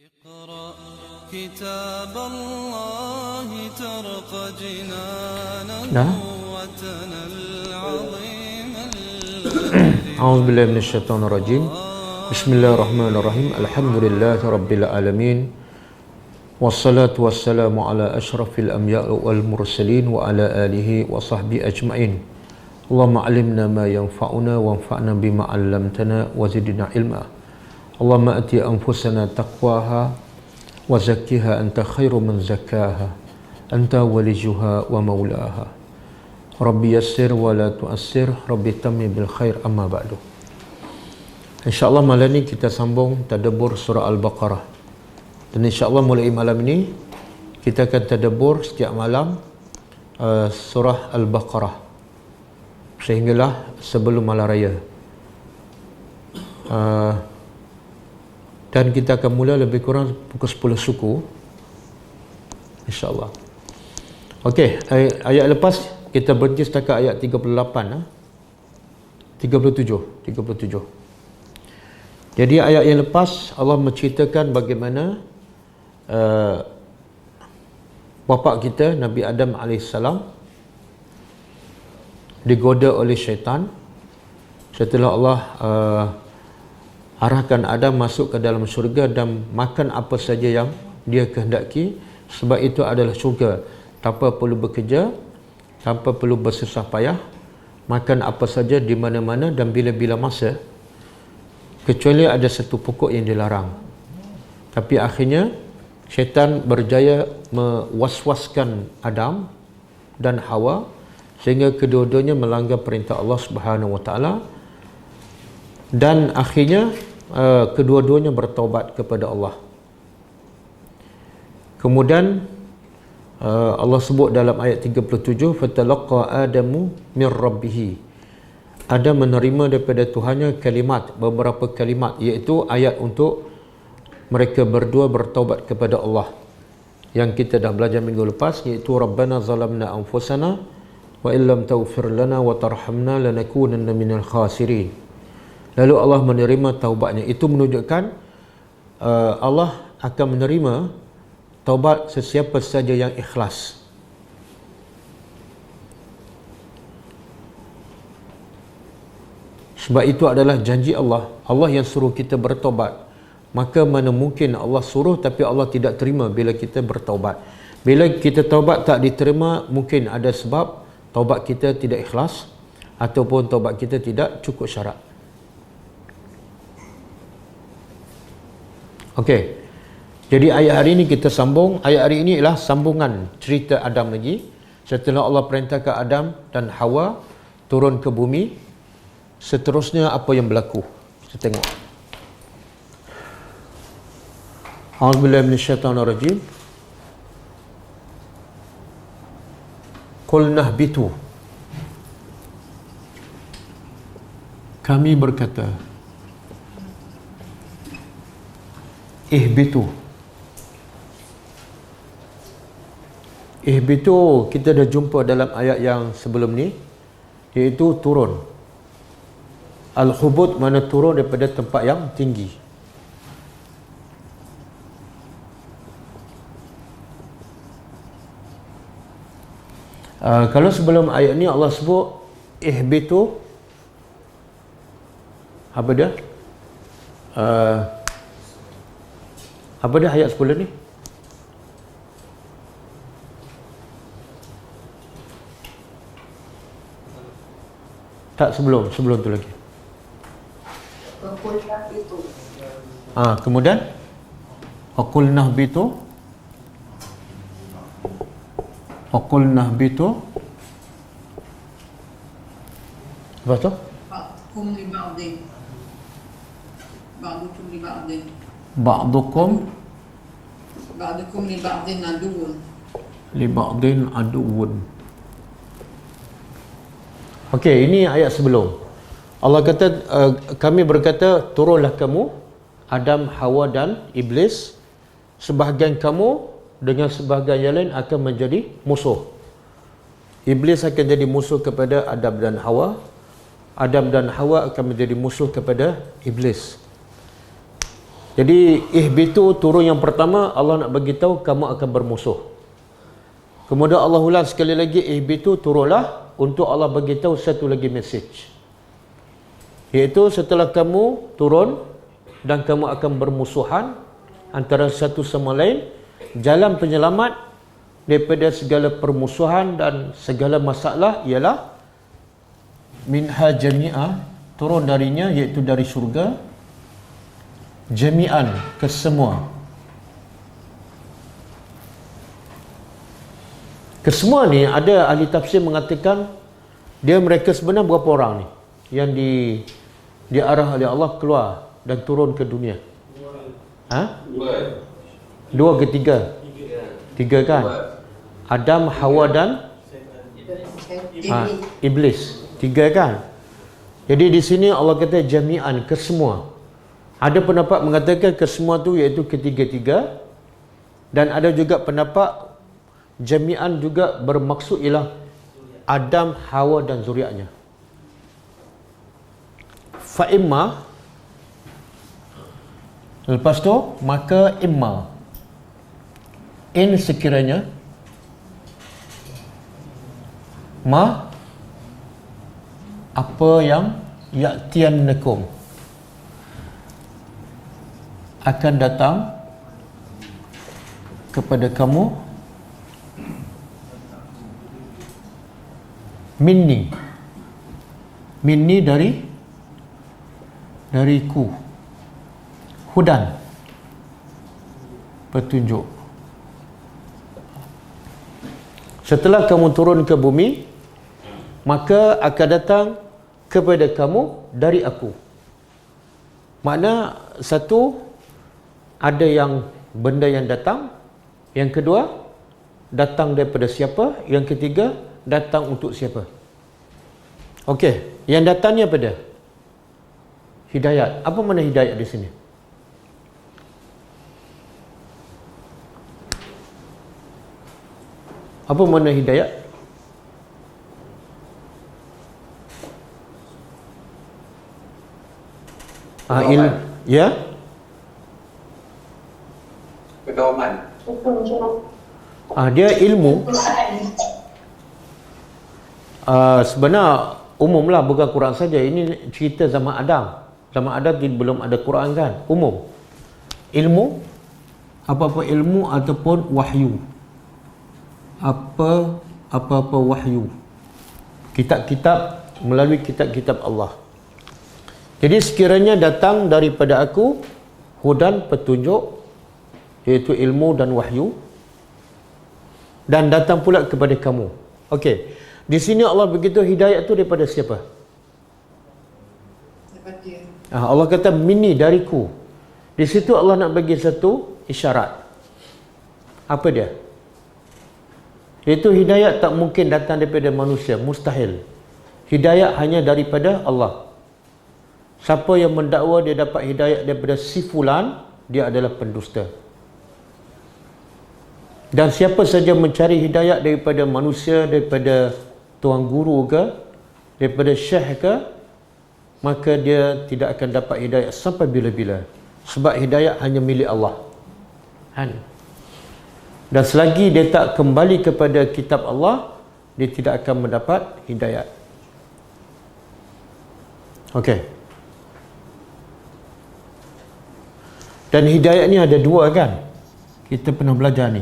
اقرأ كتاب الله ترق جنانه وتنل عظيم أعوذ بالله من الشيطان الرجيم بسم الله الرحمن الرحيم الحمد لله رب العالمين والصلاة والسلام على أشرف الأنبياء والمرسلين وعلى آله وصحبه أجمعين اللهم علمنا ما ينفعنا وانفعنا بما علمتنا وزدنا علما اللهم أتي أنفسنا تقواها وزكها أنت خير من زكاها أنت وليها ومولاها ربي يسر ولا تؤسر ربي تمم بالخير أما بعد. InsyaAllah malam ni kita sambung tadabbur surah Al-Baqarah. Dan insyaAllah mulai malam ini kita akan tadabbur setiap malam surah Al-Baqarah sehinggalah sebelum malam raya. Dan kita akan mula lebih kurang pukul 10 suku insyaAllah. Okey, ayat lepas kita berhenti setakat ayat 37. Jadi ayat yang lepas Allah menceritakan bagaimana bapa kita Nabi Adam AS digoda oleh syaitan setelah Allah arahkan Adam masuk ke dalam syurga dan makan apa saja yang dia kehendaki, sebab itu adalah syurga tanpa perlu bekerja, tanpa perlu bersusah payah, makan apa saja di mana-mana dan bila-bila masa, kecuali ada satu pokok yang dilarang. Tapi akhirnya syaitan berjaya mewaswaskan Adam dan Hawa sehingga kedua-duanya melanggar perintah Allah Subhanahu Wa Taala, dan akhirnya kedua-duanya bertaubat kepada Allah. Kemudian Allah sebut dalam ayat 37, fatalaqa adamu min rabbih, Adam menerima daripada Tuhannya kalimat, beberapa kalimat, iaitu ayat untuk mereka berdua bertaubat kepada Allah yang kita dah belajar minggu lepas, iaitu Rabbana zalamna anfusana wa illam taghfir lana wa tarhamna lanakunanna minal khasirin. Lalu Allah menerima taubatnya. Itu menunjukkan Allah akan menerima taubat sesiapa saja yang ikhlas. Sebab itu adalah janji Allah. Allah yang suruh kita bertaubat. Maka mana mungkin Allah suruh tapi Allah tidak terima bila kita bertaubat. Bila kita taubat tak diterima, mungkin ada sebab taubat kita tidak ikhlas ataupun taubat kita tidak cukup syarat. Okey. Jadi ayat hari ini kita sambung. Ayat hari ini ialah sambungan cerita Adam lagi. Setelah Allah perintahkan Adam dan Hawa turun ke bumi, seterusnya apa yang berlaku? Kita tengok. A'udzubillahi minasyaitonirrajim. Qul nahbitu. Kami berkata, ihbitu. Ihbitu kita dah jumpa dalam ayat yang sebelum ni, iaitu turun. Al-hubut mana turun daripada tempat yang tinggi. Kalau sebelum ayat ni Allah sebut ihbitu, apa dia? Apa dia ayat sebelum ni? Tak, sebelum tu lagi. Kemudian aqulnah bitu. Apa tu? Ba'dukum li ba'din. Ba'dukum li ba'din aduwwun. Li ba'din aduwwun. Okey, ini ayat sebelum. Allah kata, kami berkata, turunlah kamu, Adam, Hawa dan Iblis. Sebahagian kamu dengan sebahagian yang lain akan menjadi musuh. Iblis akan jadi musuh kepada Adam dan Hawa. Adam dan Hawa akan menjadi musuh kepada Iblis. Jadi ihbitu turun yang pertama, Allah nak bagi tahu kamu akan bermusuh. Kemudian Allah ulang sekali lagi, ihbitu turunlah, untuk Allah bagi tahu satu lagi message. Iaitu setelah kamu turun dan kamu akan bermusuhan antara satu sama lain, jalan penyelamat daripada segala permusuhan dan segala masalah ialah minha jami'ah, turun darinya, iaitu dari syurga, jami'an, kesemua. Kesemua ni ada ahli tafsir mengatakan mereka sebenarnya berapa orang ni yang diarah oleh Allah keluar dan turun ke dunia? Dua ke tiga? Tiga kan? Adam, Hawa dan Iblis. Tiga kan? Jadi di sini Allah kata jami'an, kesemua. Ada pendapat mengatakan kesemua tu iaitu ketiga-tiga, dan ada juga pendapat jami'an juga bermaksud ialah Adam, Hawa dan zuriatnya. Fa'imma, lepas tu maka imma, in sekiranya, ma apa yang ya'tiyannakum akan datang kepada kamu minni dariku, hudan, petunjuk. Setelah kamu turun ke bumi, maka akan datang kepada kamu dari aku. Makna satu, ada yang benda yang datang. Yang kedua, datang daripada siapa. Yang ketiga, datang untuk siapa. Okey, yang datangnya pada hidayat. Apa makna hidayat di sini? Apa makna hidayat? Ya? Pedoman. Dia ilmu. Sebenarnya umumlah, bukan Quran saja. Ini cerita zaman Adam. Zaman Adam belum ada Quran kan? Umum. Ilmu, apa-apa ilmu ataupun wahyu. Apa-apa wahyu. Kitab-kitab, melalui kitab-kitab Allah. Jadi sekiranya datang daripada aku hudan, petunjuk, iaitu ilmu dan wahyu, dan datang pula kepada kamu. Okey. Di sini Allah begitu hidayat tu daripada siapa? Dapat dia. Allah kata minni, dariku. Di situ Allah nak bagi satu isyarat. Apa dia? Iaitu hidayat tak mungkin datang daripada manusia, mustahil. Hidayat hanya daripada Allah. Siapa yang mendakwa dia dapat hidayat daripada si fulan, dia adalah pendusta. Dan siapa saja mencari hidayat daripada manusia, daripada tuan guru ke, daripada syekh ke, maka dia tidak akan dapat hidayat sampai bila-bila. Sebab hidayat hanya milik Allah. Dan selagi dia tak kembali kepada kitab Allah, dia tidak akan mendapat hidayat. Okey. Dan hidayat ni ada dua kan? Kita pernah belajar ni.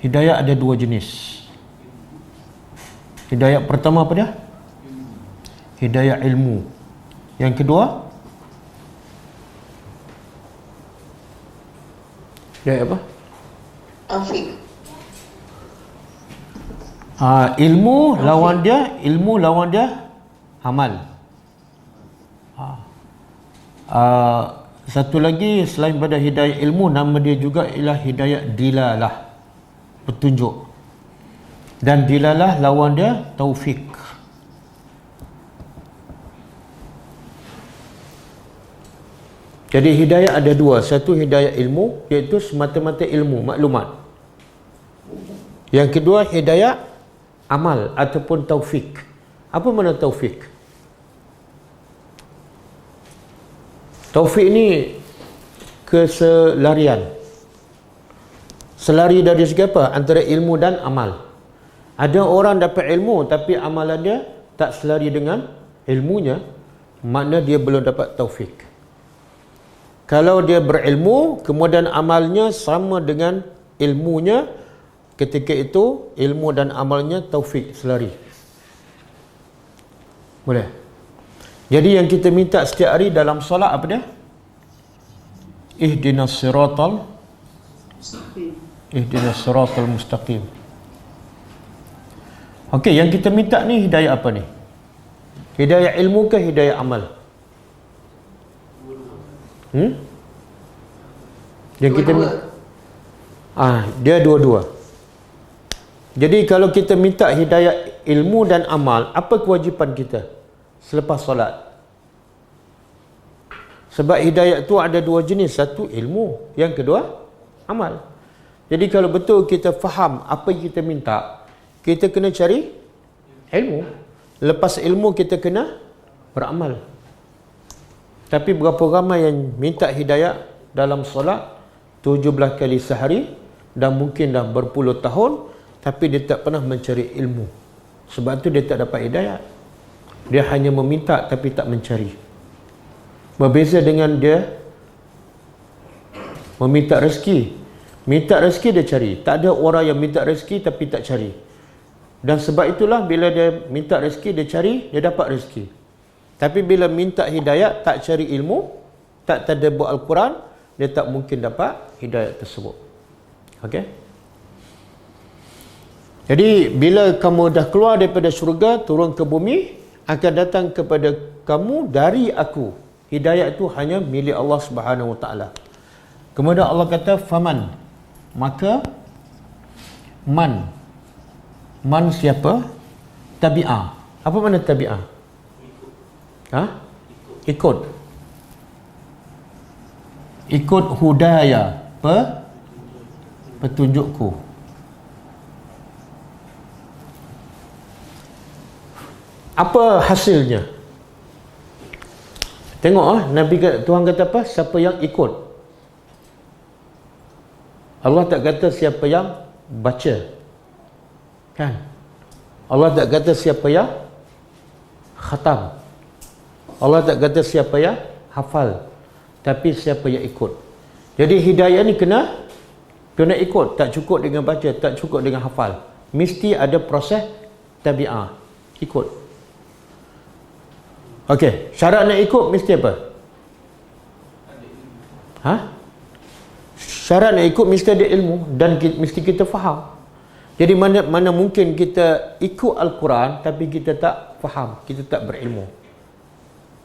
Hidayat ada dua jenis. Hidayat pertama apa dia? Hidayat ilmu. Yang kedua, hidayat apa? Taufik. Ilmu lawan dia amal. Satu lagi selain pada hidayah ilmu, nama dia juga ialah hidayah dilalah, petunjuk. Dan dilalah lawan dia taufik. Jadi hidayah ada dua. Satu hidayah ilmu, iaitu semata-mata ilmu, maklumat. Yang kedua hidayah amal ataupun taufik. Apa makna taufik? Taufik ni keselarian. Selari dari segi apa? Antara ilmu dan amal. Ada orang dapat ilmu tapi amalan dia tak selari dengan ilmunya, makna dia belum dapat taufik. Kalau dia berilmu kemudian amalnya sama dengan ilmunya, ketika itu ilmu dan amalnya taufik, selari. Boleh? Jadi yang kita minta setiap hari dalam solat apa dia? Ihdinas siratal mustaqim. Okey, yang kita minta ni hidayah apa ni? Hidayah ilmu ke hidayah amal? Yang kita dia dua-dua. Jadi kalau kita minta hidayah ilmu dan amal, apa kewajipan kita selepas solat? Sebab hidayah tu ada dua jenis, satu ilmu, yang kedua amal. Jadi kalau betul kita faham apa yang kita minta, kita kena cari ilmu. Lepas ilmu kita kena beramal. Tapi berapa ramai yang minta hidayah dalam solat 17 kali sehari dan mungkin dah berpuluh tahun, tapi dia tak pernah mencari ilmu. Sebab tu dia tak dapat hidayah. Dia hanya meminta tapi tak mencari. Berbeza dengan dia meminta rezeki. Minta rezeki dia cari. Tak ada orang yang minta rezeki tapi tak cari. Dan sebab itulah bila dia minta rezeki dia cari, dia dapat rezeki. Tapi bila minta hidayah tak cari ilmu, tak tadabbur Al-Quran, dia tak mungkin dapat hidayah tersebut. Okey? Jadi bila kamu dah keluar daripada syurga, turun ke bumi, akan datang kepada kamu dari aku. Hidayah itu hanya milik Allah Subhanahu Wa Taala. Kemudian Allah kata faman, maka man siapa? Tabi'ah. Apa makna tabi'ah? Ikut hudaya, petunjukku. Apa hasilnya? Tengok Nabi Tuhan kata apa? Siapa yang ikut. Allah tak kata siapa yang baca. Kan? Allah tak kata siapa yang khatam. Allah tak kata siapa yang hafal. Tapi siapa yang ikut. Jadi hidayah ni kena ikut. Tak cukup dengan baca, tak cukup dengan hafal. Mesti ada proses tabi'ah. Ikut. Okey, syarat nak ikut mesti apa? Syarat nak ikut mesti ada ilmu dan mesti kita faham. Jadi mana mungkin kita ikut Al-Quran tapi kita tak faham, kita tak berilmu.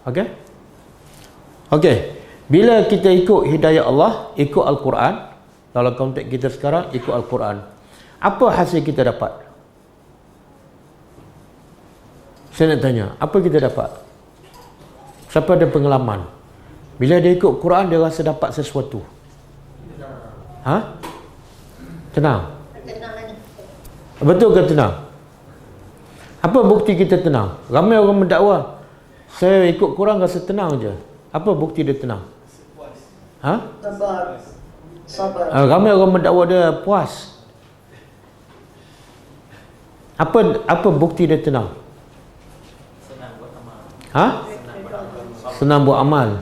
Okey? Okey, bila kita ikut hidayah Allah, ikut Al-Quran, dalam konteks kita sekarang ikut Al-Quran, apa hasil kita dapat? Saya nak tanya, apa kita dapat? Siapa ada pengalaman? Bila dia ikut Quran, dia rasa dapat sesuatu. Tenang. Betul ke tenang? Apa bukti kita tenang? Ramai orang mendakwah, saya ikut Quran rasa tenang je. Apa bukti dia tenang? Sabar. Ramai orang mendakwah dia puas. Apa bukti dia tenang? Senang buat amal.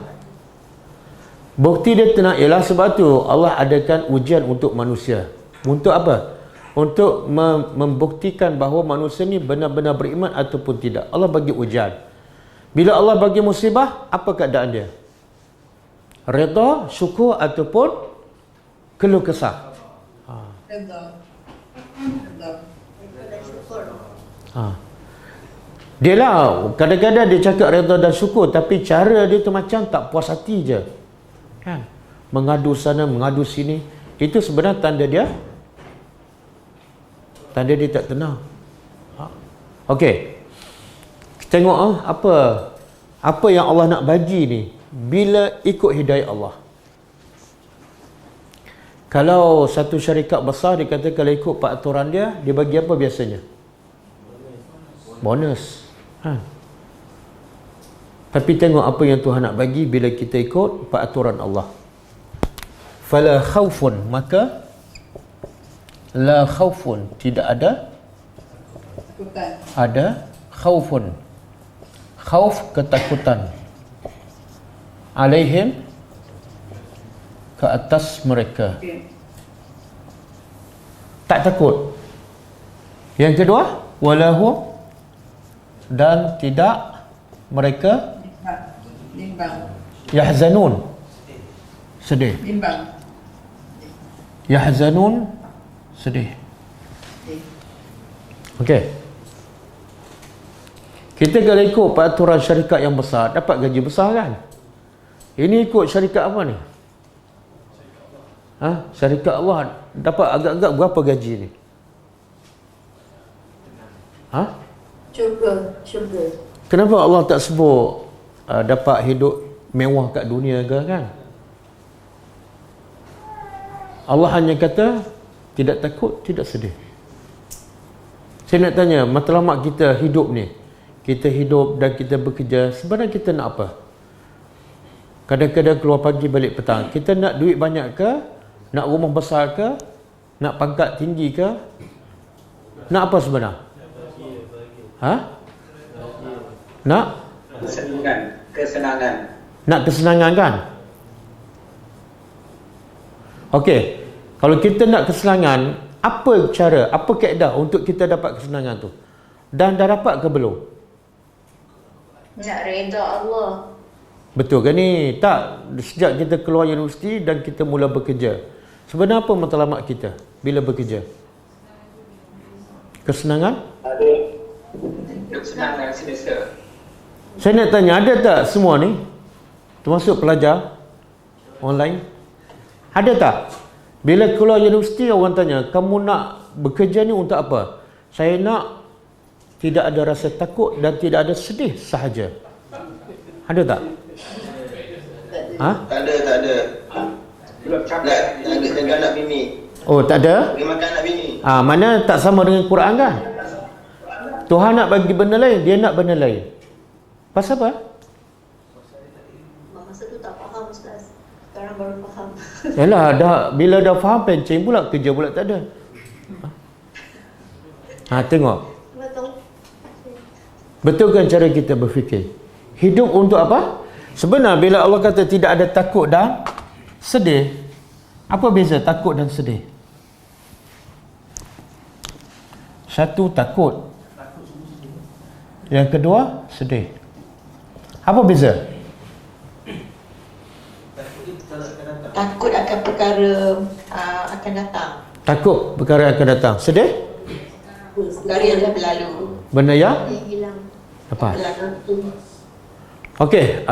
Bukti dia tenang ialah sebab tu Allah adakan ujian untuk manusia. Untuk apa? Untuk membuktikan bahawa manusia ni benar-benar beriman ataupun tidak. Allah bagi ujian. Bila Allah bagi musibah, apa keadaan dia? Redha, syukur ataupun keluh kesah? Redha. Dia lah, kadang-kadang dia cakap redha dan syukur, tapi cara dia tu macam tak puas hati je. Kan? Mengadu sana, mengadu sini. Itu sebenarnya tanda dia tak tenang. Okey. Tengok apa yang Allah nak bagi ni bila ikut hidayah Allah. Kalau satu syarikat besar dia kata kalau ikut peraturan dia bagi apa biasanya? Bonus. Tapi tengok apa yang Tuhan nak bagi bila kita ikut peraturan Allah. fala khaufun, maka la khaufun, tidak ada, Takutan. ada khaufun, khauf ketakutan, alaihim ke atas mereka, Okey. tak takut. Yang kedua, walahum, dan tidak mereka Bimbang. yahzanun, sedih. Bimbang. Yahzanun, sedih. Okey. Kita kalau ikut peraturan syarikat yang besar, dapat gaji besar kan? Ini ikut syarikat apa ni? Syarikat Allah dapat agak-agak berapa gaji ni? Syurga. Kenapa Allah tak sebut dapat hidup mewah kat dunia ke kan? Allah hanya kata tidak takut, tidak sedih. Saya nak tanya, matlamat kita hidup ni, kita hidup dan kita bekerja, sebenarnya kita nak apa? Kadang-kadang keluar pagi balik petang, kita nak duit banyak ke? Nak rumah besar ke? Nak pangkat tinggi ke? Nak apa sebenarnya? Nak? Kesenangan. Nak kesenangan kan? Okey, kalau kita nak kesenangan, apa cara, apa kaedah untuk kita dapat kesenangan tu? Dan dah dapat ke belum? Nak redha Allah. Betul ke ni? Tak, sejak kita keluar universiti dan kita mula bekerja, sebenarnya apa matlamat kita bila bekerja? Kesenangan? Ada kesenangan semasa. Saya nak tanya, ada tak semua ni? Termasuk pelajar online? Ada tak? Bila keluar universiti orang tanya, kamu nak bekerja ni untuk apa? Saya nak tidak ada rasa takut dan tidak ada sedih sahaja. Ada tak? Tak ada. Belum cakap. Jaga anak bini. Oh, tak ada? Beri makan anak bini. Mana tak sama dengan Quran kan? Tuhan nak bagi benda lain, dia nak benda lain. Pasal apa? Masa tu tak faham Ustaz. Sekarang baru faham. Yalah, bila dah faham pencen pula, kerja pula tak ada. Tengok. Betul kan cara kita berfikir? Hidup untuk apa? Sebenarnya bila Allah kata tidak ada takut dan sedih, apa beza takut dan sedih? Satu takut, yang kedua sedih. Apa beza? Takut akan perkara akan datang. Takut perkara akan datang. Sedih? Perkara yang dah berlalu. Benda yang Yang hilang. apa? Berlalu. Okey,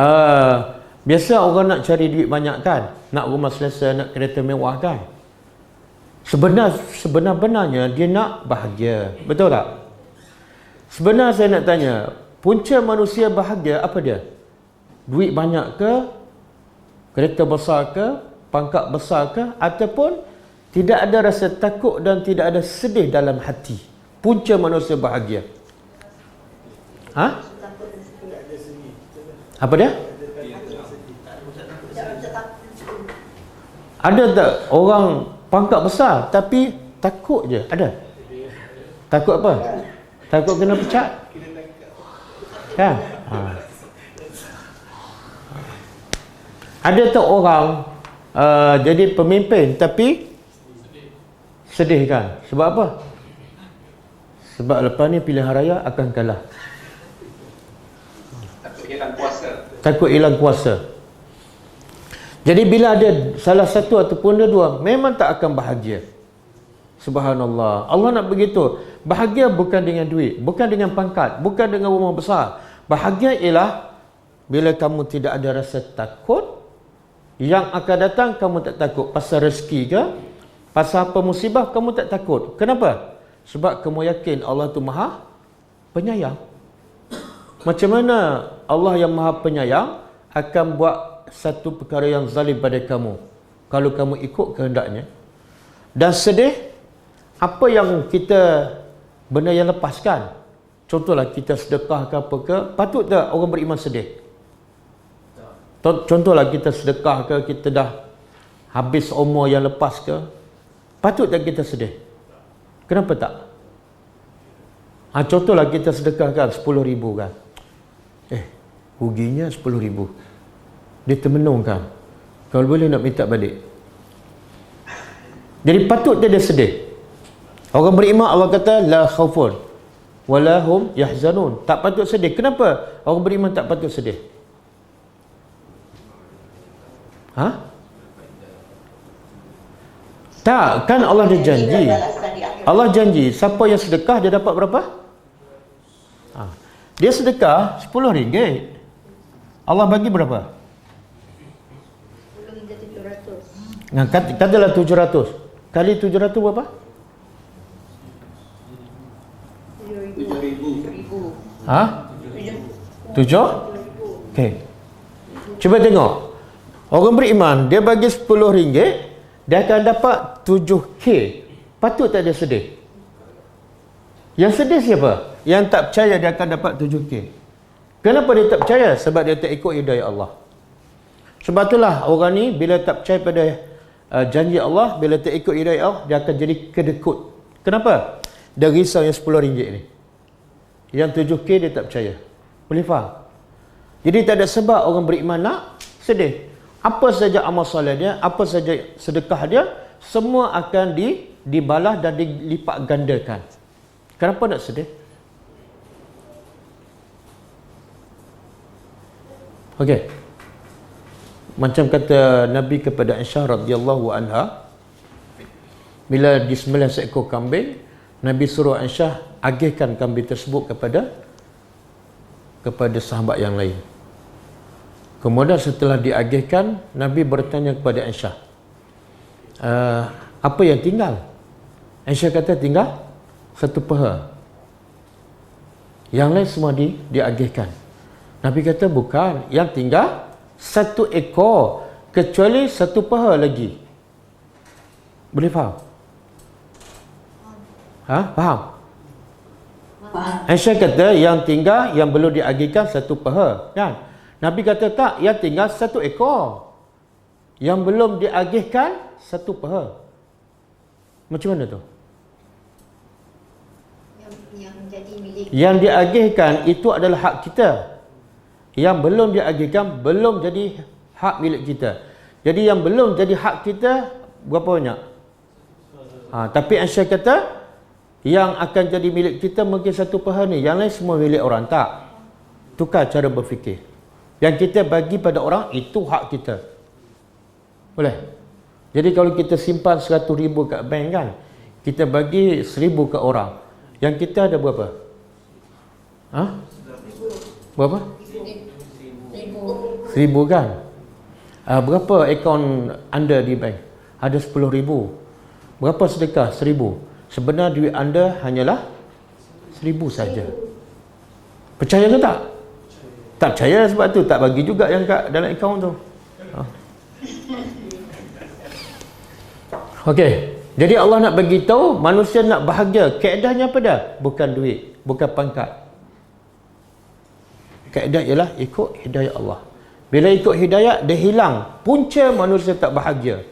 biasa orang nak cari duit banyak kan? Nak rumah selesa, nak kereta mewah kan? Sebenarnya dia nak bahagia. Betul tak? Sebenarnya saya nak tanya, punca manusia bahagia apa dia? Duit banyak ke? Kereta besar ke? Pangkat besar ke? Ataupun tidak ada rasa takut dan tidak ada sedih dalam hati. Punca manusia bahagia. Apa dia? Ada tak orang pangkat besar tapi takut je? Ada? Takut apa? Takut kena pecat? Kan? Ada tak orang jadi pemimpin tapi sedih kan? Sebab apa? Sebab lepas ni pilihan raya akan kalah. Takut hilang kuasa. Jadi bila ada salah satu ataupun dua, memang tak akan bahagia. Subhanallah. Allah nak begitu. Bahagia bukan dengan duit, bukan dengan pangkat, bukan dengan rumah besar. Bahagia ialah bila kamu tidak ada rasa takut. Yang akan datang kamu tak takut. Pasal rezeki ke? Pasal apa musibah kamu tak takut. Kenapa? Sebab kamu yakin Allah tu Maha Penyayang. Macam mana Allah yang Maha Penyayang akan buat satu perkara yang zalim pada kamu kalau kamu ikut kehendaknya? Dan sedih, apa yang kita benda yang lepaskan? Contohlah kita sedekah ke apa ke, patut tak orang beriman sedih? Contohlah kita sedekah ke, kita dah habis umur yang lepas ke, patut tak kita sedih? Kenapa tak? Contohlah kita sedekahkan 10,000 kan, ruginya 10,000, dia termenung kan, kalau boleh nak minta balik. Jadi patut dia sedih. Orang beriman Allah kata la khaufun wala hum yahzanun, tak patut sedih. Kenapa orang beriman tak patut sedih? Tak, kan Allah ada janji. Allah janji siapa yang sedekah dia dapat berapa? Dia sedekah RM10. Allah bagi berapa? 10 hingga 700. Nah, katalah 700 kali 700 berapa? 7,000. 7? Okey. Cuba tengok. Orang beriman, dia bagi RM10, dia akan dapat 7K. Patut tak dia sedih? Yang sedih siapa? Yang tak percaya dia akan dapat 7K. Kenapa dia tak percaya? Sebab dia tak ikut hidayah Allah. Sebab itulah orang ni bila tak percaya pada janji Allah, bila tak ikut hidayah Allah, dia akan jadi kedekut. Kenapa? Dia risau yang RM10 ni. Yang 7K dia tak percaya. Boleh faham? Jadi tak ada sebab orang beriman nak sedih. Apa saja amal soleh dia, apa saja sedekah dia, semua akan dibalas dan dilipat gandakan. Kenapa nak sedih? Okey. Macam kata Nabi kepada Aisyah radhiyallahu anha, bila disembelih seekor kambing, Nabi suruh Aisyah agihkan kambing tersebut kepada sahabat yang lain. Kemudian setelah diagihkan, Nabi bertanya kepada Aisyah, apa yang tinggal? Aisyah kata tinggal satu paha. Yang lain semua diagihkan. Nabi kata bukan, yang tinggal satu ekor kecuali satu paha lagi. Boleh faham? Faham? Aisyah kata yang tinggal, yang belum diagihkan satu paha, kan? Nabi kata tak, yang tinggal satu ekor, yang belum diagihkan satu paha. Macam mana tu? Yang jadi milik. Yang diagihkan itu adalah hak kita. Yang belum diagihkan belum jadi hak milik kita. Jadi yang belum jadi hak kita berapa banyak? Tapi Aisyah kata yang akan jadi milik kita mungkin satu paha ni, yang lain semua milik orang. Tak. Tukar cara berfikir. Yang kita bagi pada orang itu hak kita. Boleh? Jadi kalau kita simpan 100,000 kat bank kan, kita bagi 1,000 ke orang, yang kita ada berapa? Berapa? 1,000 kan? Berapa akaun anda di bank? Ada 10,000. Berapa sedekah? 1,000. Sebenarnya duit anda hanyalah 1,000 saja. Percaya ke tak? Tak percaya, sebab tu tak bagi juga yang kat dalam akaun tu. Okey. Jadi Allah nak bagi tahu manusia nak bahagia. Kaedahnya apa dah? Bukan duit, bukan pangkat. Kaedah ialah ikut hidayah Allah. Bila ikut hidayah, dia hilang punca manusia tak bahagia.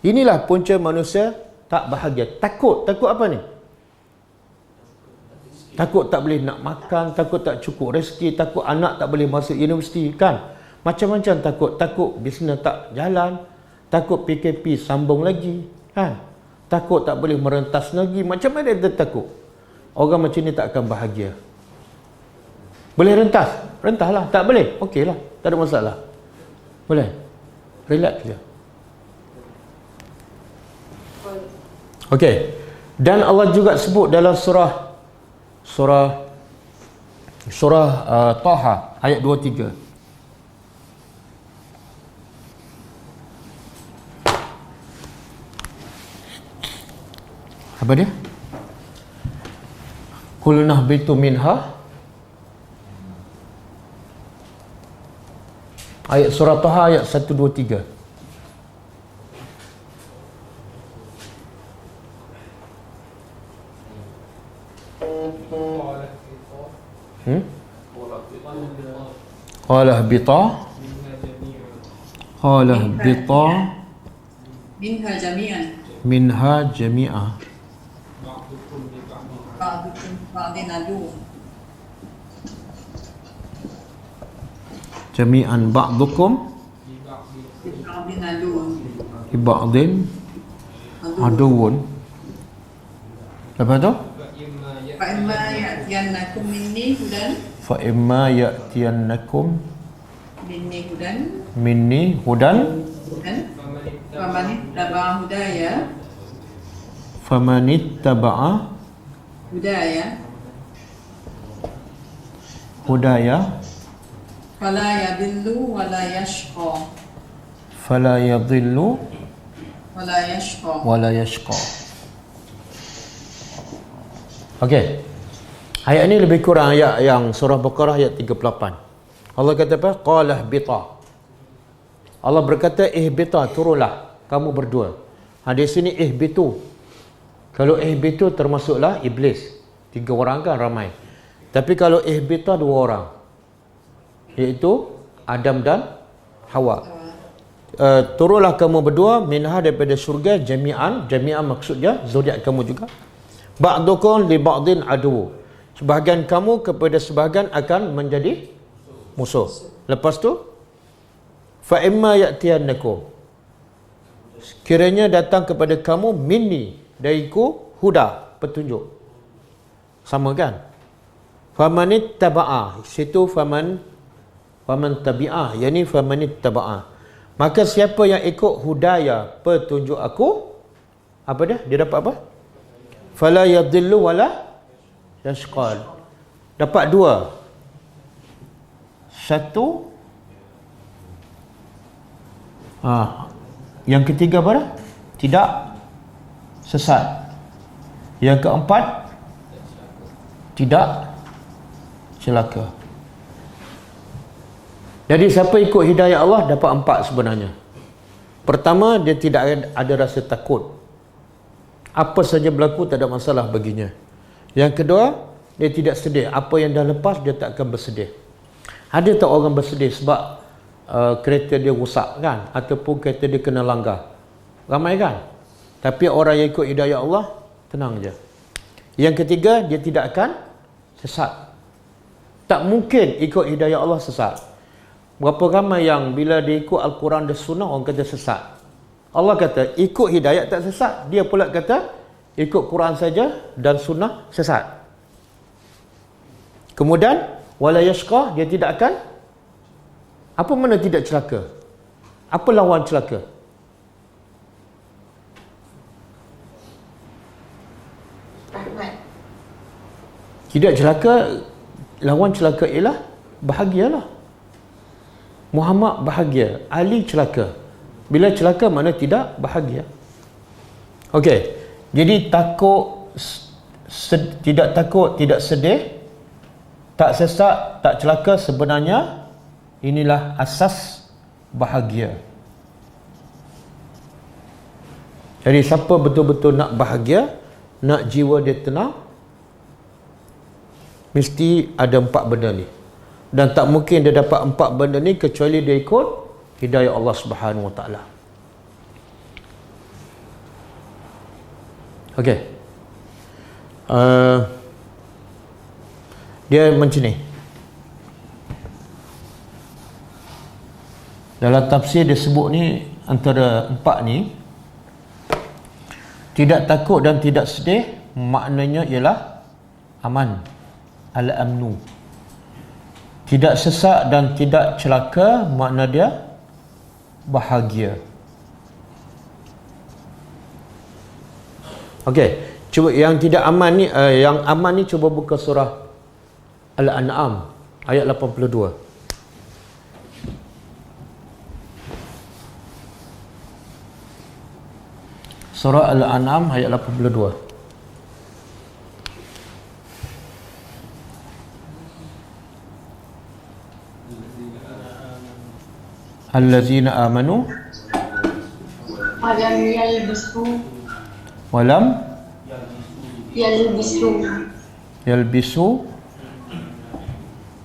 Inilah punca manusia tak bahagia. Takut. Takut apa ni? Takut tak boleh nak makan, takut tak cukup rezeki, takut anak tak boleh masuk universiti, kan? Macam-macam takut. Takut bisnes tak jalan, takut PKP sambung lagi, kan? Takut tak boleh merentas lagi. Macam mana dia takut? Orang macam ni tak akan bahagia. Boleh rentas? Rentaslah. Tak boleh? Okeylah. Tak ada masalah. Boleh? Relax je. Okey. Dan Allah juga sebut dalam surah Taha ayat 23. Apa dia? Qul nahbitu minha. Ayat surah Taha ayat 1, 2, 3. Qala ihbita Minha jami'an. Minha jami'ah. Ba'dukum ba'din adu. Jami'an ba'dukum Ba'din adu. li ba'din aduun. Lepas tu? Fa'imma ya'tiyannakum minni hudan. Fa imma ya'tiyannakum Minni hudan. minni hudan Hudan. Faman hudaya. famanittaba'a Hudaya. hudaya Fala yadillu wala yashqa. fala yadhillu Wala yashqa. wala yashqa. Okey. Ayat ni lebih kurang ayat yang surah Baqarah ayat 38. Allah kata apa? Qala ihbita. Allah berkata ihbita, turunlah kamu berdua. Di sini ihbitu. Kalau ihbitu termasuklah iblis. 3 orang kan ramai. Tapi kalau ihbita 2 orang. Iaitu Adam dan Hawa. Turunlah kamu berdua minha daripada syurga jami'an. Jami'an maksudnya zodiak kamu juga. Ba'dukum li ba'din adu. Sebahagian kamu kepada sebahagian akan menjadi musuh. Lepas tu fa imma ya'tiyannakum, kiranya datang kepada kamu minni, dariku, huda, petunjuk. Sama kan? Famanittaba'a, situ faman tabi'ah, yakni famanittaba'a. Maka siapa yang ikut hudaya, petunjuk aku, apa dia? Dia dapat apa? Fala yadhillu wala yashqal. Dapat 2. Satu, yang ketiga apa? Tidak sesat. Yang keempat, tidak celaka. Jadi siapa ikut hidayah Allah dapat 4 sebenarnya. Pertama, dia tidak ada rasa takut. Apa saja berlaku tak ada masalah baginya. Yang kedua, dia tidak sedih. Apa yang dah lepas dia tak akan bersedih. Ada tak orang bersedih sebab kereta dia rosak kan, ataupun kereta dia kena langgar? Ramai kan? Tapi orang yang ikut hidayah Allah tenang je. Yang ketiga, dia tidak akan sesat. Tak mungkin ikut hidayah Allah sesat. Berapa ramai yang bila dia ikut Al-Quran dan Sunnah orang kata sesat. Allah kata ikut hidayah tak sesat. Dia pula kata ikut Quran saja dan Sunnah sesat. Kemudian wala yashqa, dia tidak akan, apa mana tidak celaka? Apa lawan celaka? Rahmat. Tidak celaka, lawan celaka ialah bahagialah. Muhammad bahagia, Ali celaka. Bila celaka mana tidak bahagia. Okey. Jadi takut, tidak takut, tidak sedih, tak sesat, tak celaka, sebenarnya inilah asas bahagia. Jadi siapa betul-betul nak bahagia, nak jiwa dia tenang, mesti ada 4 benda ni. Dan tak mungkin dia dapat 4 benda ni kecuali dia ikut hidayah Allah Subhanahu Wa Taala. Okey. Dia macam ni. Dalam tafsir dia sebut ni, antara 4 ni, tidak takut dan tidak sedih maknanya ialah aman, al-amnu. Tidak sesak dan tidak celaka makna dia bahagia. Okey, cuba yang tidak aman ni, yang aman ni cuba buka surah Al-An'am ayat 82. Surah Al-An'am ayat 82. Allazina amanu Alam yalbisu walam yalbisu yalbisu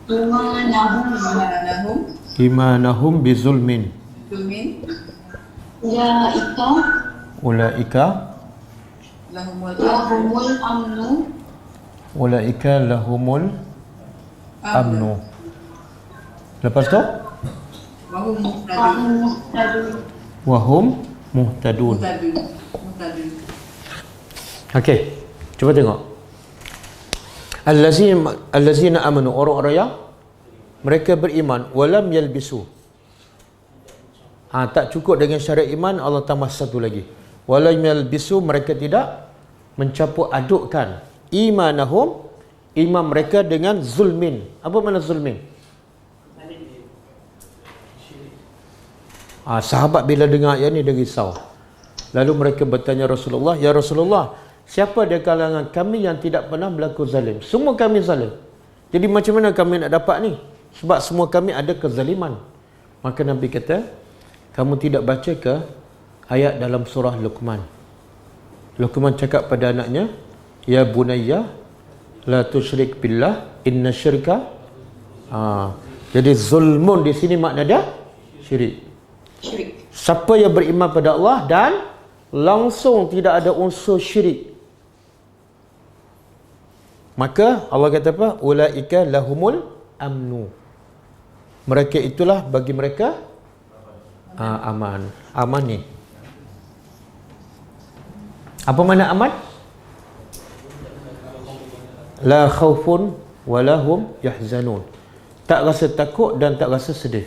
Imanahum imanahum bizulmin Zulmin ulaika Ulaika lahumul lahumul amnu ulaika lahumul amnu. Lepas tu wahum muhtadun. wahum muhtadun. Muhtadun. Okey, cuba tengok. Allazina amanu, orang-orang yang mereka beriman, walam yalbisu. Tak cukup dengan syarat iman, Allah tambah satu lagi. Walam yalbisu, mereka tidak mencampur adukkan imanahum, iman mereka dengan zulmin. Apa makna zulmin? Sahabat bila dengar ayat ni dia risau. Lalu mereka bertanya Rasulullah, ya Rasulullah, siapa di kalangan kami yang tidak pernah berlaku zalim? Semua kami zalim. Jadi macam mana kami nak dapat ni? Sebab semua kami ada kezaliman. Maka Nabi kata, kamu tidak baca ke ayat dalam surah Luqman? Luqman cakap pada anaknya, ya bunayya la tusyrik billah inna syirka. Jadi zulmun di sini makna dia syirik. Siapa yang beriman pada Allah dan langsung tidak ada unsur syirik, maka Allah kata apa? Ulaika lahumul amnu. Mereka itulah bagi mereka aman. Aman ni apa makna aman? La khaufun wala hum yahzanun. Tak rasa takut dan tak rasa sedih.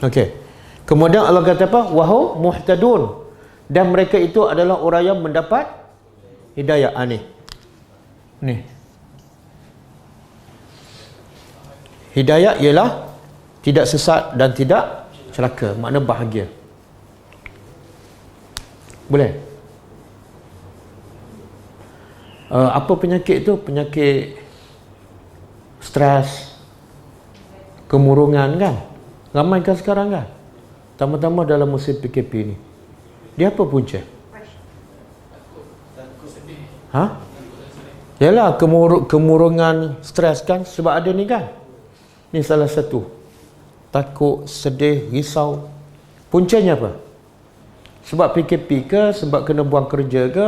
Okey. Kemudian Allah kata apa? Wahum muhtadun. Dan mereka itu adalah orang yang mendapat hidayah. Ni. Hidayah ialah tidak sesat dan tidak celaka. Makna bahagia. Boleh? Apa penyakit itu? Penyakit stres, kemurungan kan? Ramai kan sekarang kan? Tambah-tambah dalam musim PKP ni. Dia apa punca? Yalah, kemurungan, stres kan? Sebab ada ni kan? Ni salah satu. Takut, sedih, risau. Puncanya apa? Sebab PKP ke? Sebab kena buang kerja ke?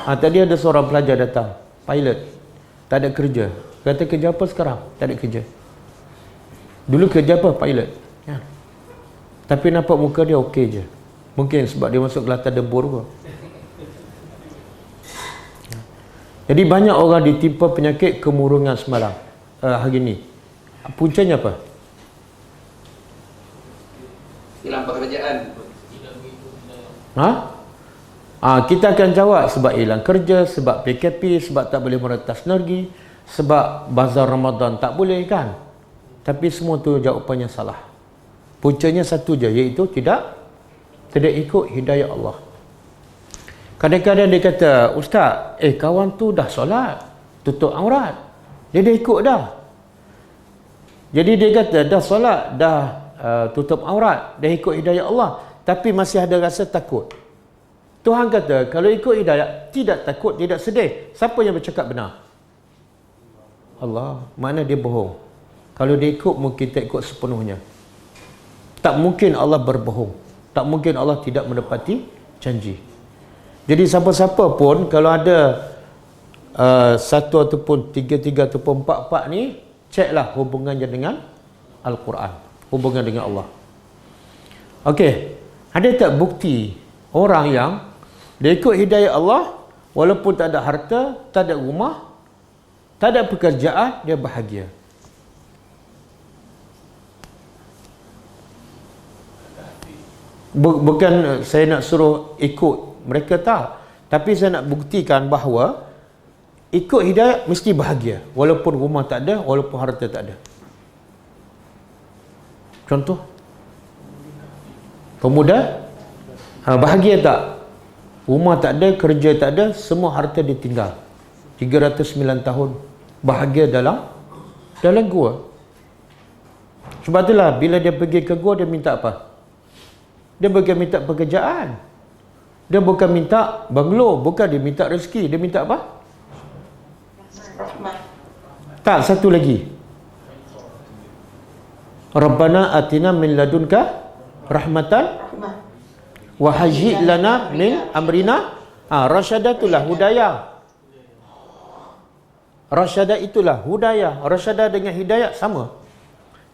Tadi ada seorang pelajar datang, pilot. Tak ada kerja. Kata kerja apa sekarang? Tak ada kerja. Dulu kerja apa? Pilot. Tapi nampak muka dia okey je. Mungkin sebab dia masuk kelatan debur ke. Jadi banyak orang ditimpa penyakit kemurungan semalam, hari ni. Puncanya apa? Hilang pekerjaan. Kita akan jawab sebab hilang kerja, sebab PKP, sebab tak boleh merentas energi, sebab bazar Ramadan tak boleh kan. Tapi semua tu jawapannya salah. Puncanya satu je, iaitu tidak ikut hidayah Allah. Kadang-kadang dia kata, Ustaz, kawan tu dah solat, tutup aurat. Dia dah ikut dah. Jadi dia kata, dah solat, dah tutup aurat, dah ikut hidayah Allah. Tapi masih ada rasa takut. Tuhan kata, kalau ikut hidayah, tidak takut, tidak sedih. Siapa yang bercakap benar? Allah. Mana dia bohong? Kalau dia ikut, mungkin tak ikut sepenuhnya. Tak mungkin Allah berbohong. Tak mungkin Allah tidak menepati janji. Jadi siapa-siapa pun, kalau ada satu ataupun tiga ataupun empat ni, ceklah hubungannya dengan Al-Quran. Hubungan dengan Allah. Okey. Ada tak bukti orang yang dia ikut hidayah Allah, walaupun tak ada harta, tak ada rumah, tak ada pekerjaan, dia bahagia? Bukan saya nak suruh ikut mereka, tak. Tapi saya nak buktikan bahawa ikut hidayah mesti bahagia, walaupun rumah tak ada, walaupun harta tak ada. Contoh, pemuda bahagia tak? Rumah tak ada, kerja tak ada, semua harta ditinggal. 309 tahun bahagia dalam gua. Sebab itulah bila dia pergi ke gua, dia minta apa? Dia bukan minta pekerjaan. Dia bukan minta banglo, bukan dia minta rezeki. Dia minta apa? Tak, satu lagi. Rabbana atina min ladunka rahmatan Rahmat. wa hayyi' lana min amrina rasyada itulah hudayah. Rasyada itulah hudayah. Rasyada dengan hidayah sama.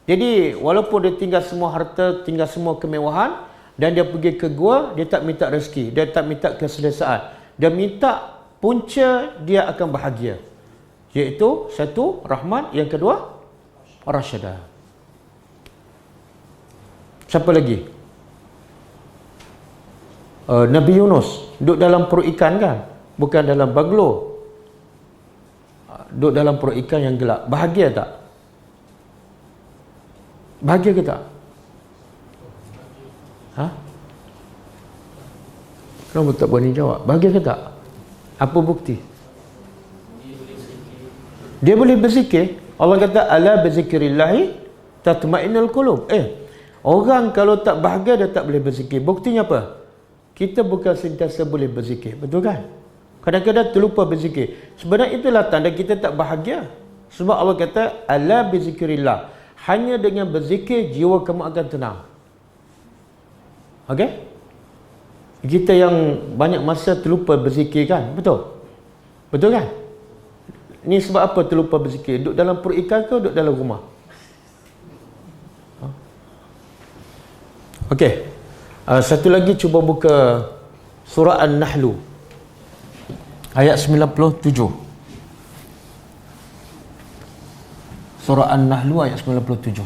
Jadi walaupun dia tinggal semua harta, tinggal semua kemewahan, dan dia pergi ke gua, dia tak minta rezeki, dia tak minta keselesaan, dia minta punca dia akan bahagia, iaitu satu rahmat, yang kedua rasyada. Siapa lagi? Nabi Yunus duduk dalam perut ikan kan, bukan dalam baglo, duduk dalam perut ikan yang gelap. Bahagia tak? Bahagia ke tak? Kenapa tak berani jawab? Bahagia ke tak? Apa bukti? Dia boleh berzikir. Allah kata ala bizikrillahi tatma'innul qulub. Orang kalau tak bahagia dia tak boleh berzikir. Buktinya apa? Kita bukan sentiasa boleh berzikir, betul kan? Kadang-kadang terlupa berzikir. Sebenarnya itulah tanda kita tak bahagia. Sebab Allah kata ala bizikrillah. Hanya dengan berzikir jiwa kamu akan tenang. Okey? Kita yang banyak masa terlupa berzikir kan? Betul? Betul kan? Ni sebab apa terlupa berzikir? Duduk dalam perut ikan ke duduk dalam rumah? Okey. Satu lagi, cuba buka surah An-Nahl ayat 97. Surah An-Nahl ayat 97.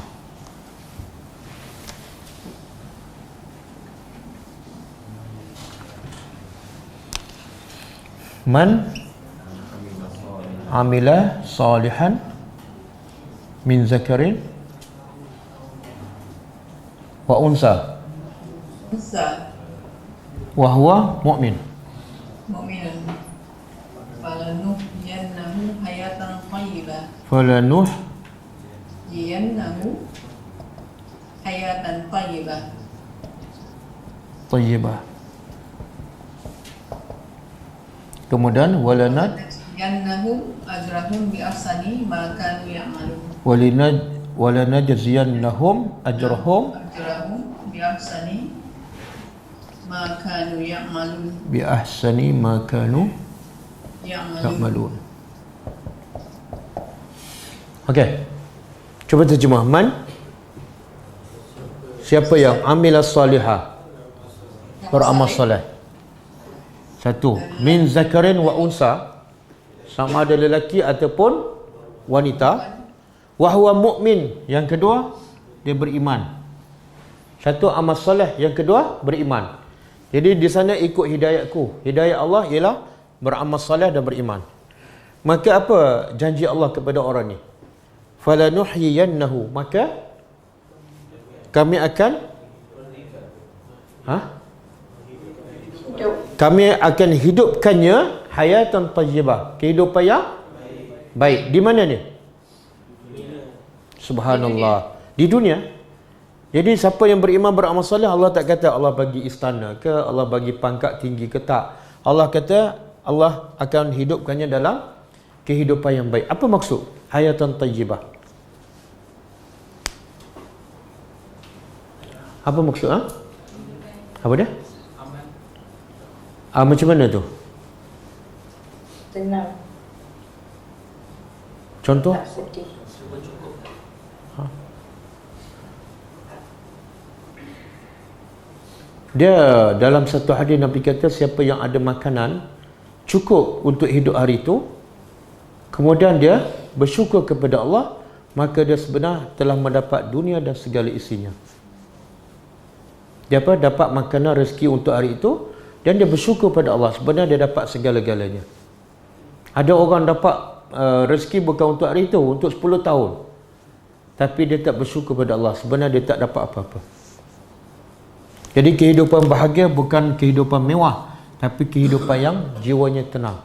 Man amila salihan min zakarin wa unsa Musa wa huwa mu'min. mu'minun falanuhyiyannahu hayatan thayyibah. Yiyannahu hayatan thayyibah. Tayyibah. Kemudian Yannahum ajrahum bi ahsani ma kanu ya'malun. Walanajziyannahum ajrahum bi ahsani ma kanu ya'malun. bi ahsani ma kanu ya'malun. Okey. Cuba terjemah. Man, siapa yang amila salihah, beramal soleh. Satu, min zakarin wa unsa, sama ada lelaki ataupun wanita. Wa huwa mu'min, yang kedua dia beriman. Satu amal soleh, yang kedua beriman. Jadi di sana ikut hidayatku. Hidayat Allah ialah beramal soleh dan beriman. Maka apa janji Allah kepada orang ni? Falanuhyiyannahu, maka kami akan kami akan hidupkannya hayatan tayyibah, kehidupan yang baik. Di mana ni? Subhanallah, di dunia. Jadi siapa yang beriman beramal soleh, Allah tak kata Allah bagi istana ke, Allah bagi pangkat tinggi ke, tak. Allah kata Allah akan hidupkannya dalam kehidupan yang baik. Apa maksud hayatan tayyibah? Apa maksud? Apa dia? Macam mana tu? Tenang. Contoh? Tak sedih. Dia dalam satu hadis Nabi kata siapa yang ada makanan cukup untuk hidup hari itu, kemudian dia bersyukur kepada Allah, maka dia sebenarnya telah mendapat dunia dan segala isinya. Dia apa? Dapat makanan rezeki untuk hari itu, dan dia bersyukur pada Allah, sebenarnya dia dapat segala-galanya. Ada orang dapat rezeki bukan untuk hari itu, untuk 10 tahun, tapi dia tak bersyukur pada Allah, sebenarnya dia tak dapat apa-apa. Jadi kehidupan bahagia bukan kehidupan mewah, tapi kehidupan yang jiwanya tenang.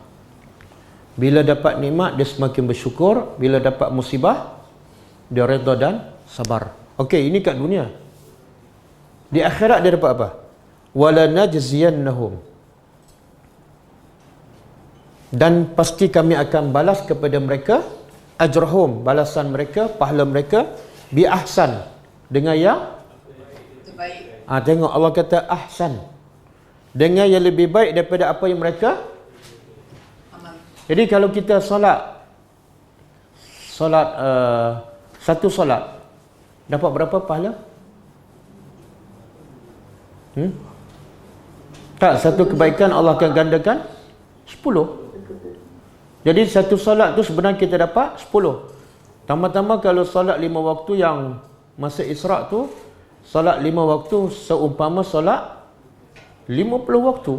Bila dapat nikmat dia semakin bersyukur, bila dapat musibah dia redha dan sabar. Okey, ini kat dunia. Di akhirat dia dapat apa? Wala najziyannahum, dan pasti kami akan balas kepada mereka ajrahum, balasan mereka, pahala mereka, bi ahsan, dengan yang terbaik. tengok Allah kata ahsan, dengan yang lebih baik daripada apa yang mereka Amal. Jadi kalau kita solat satu solat dapat berapa pahala? Tak, satu kebaikan Allah akan gandakan 10. Jadi satu solat tu sebenarnya kita dapat 10. Tambah-tambah kalau solat 5 waktu yang masa Isra' tu, solat 5 waktu seumpama solat 50 waktu.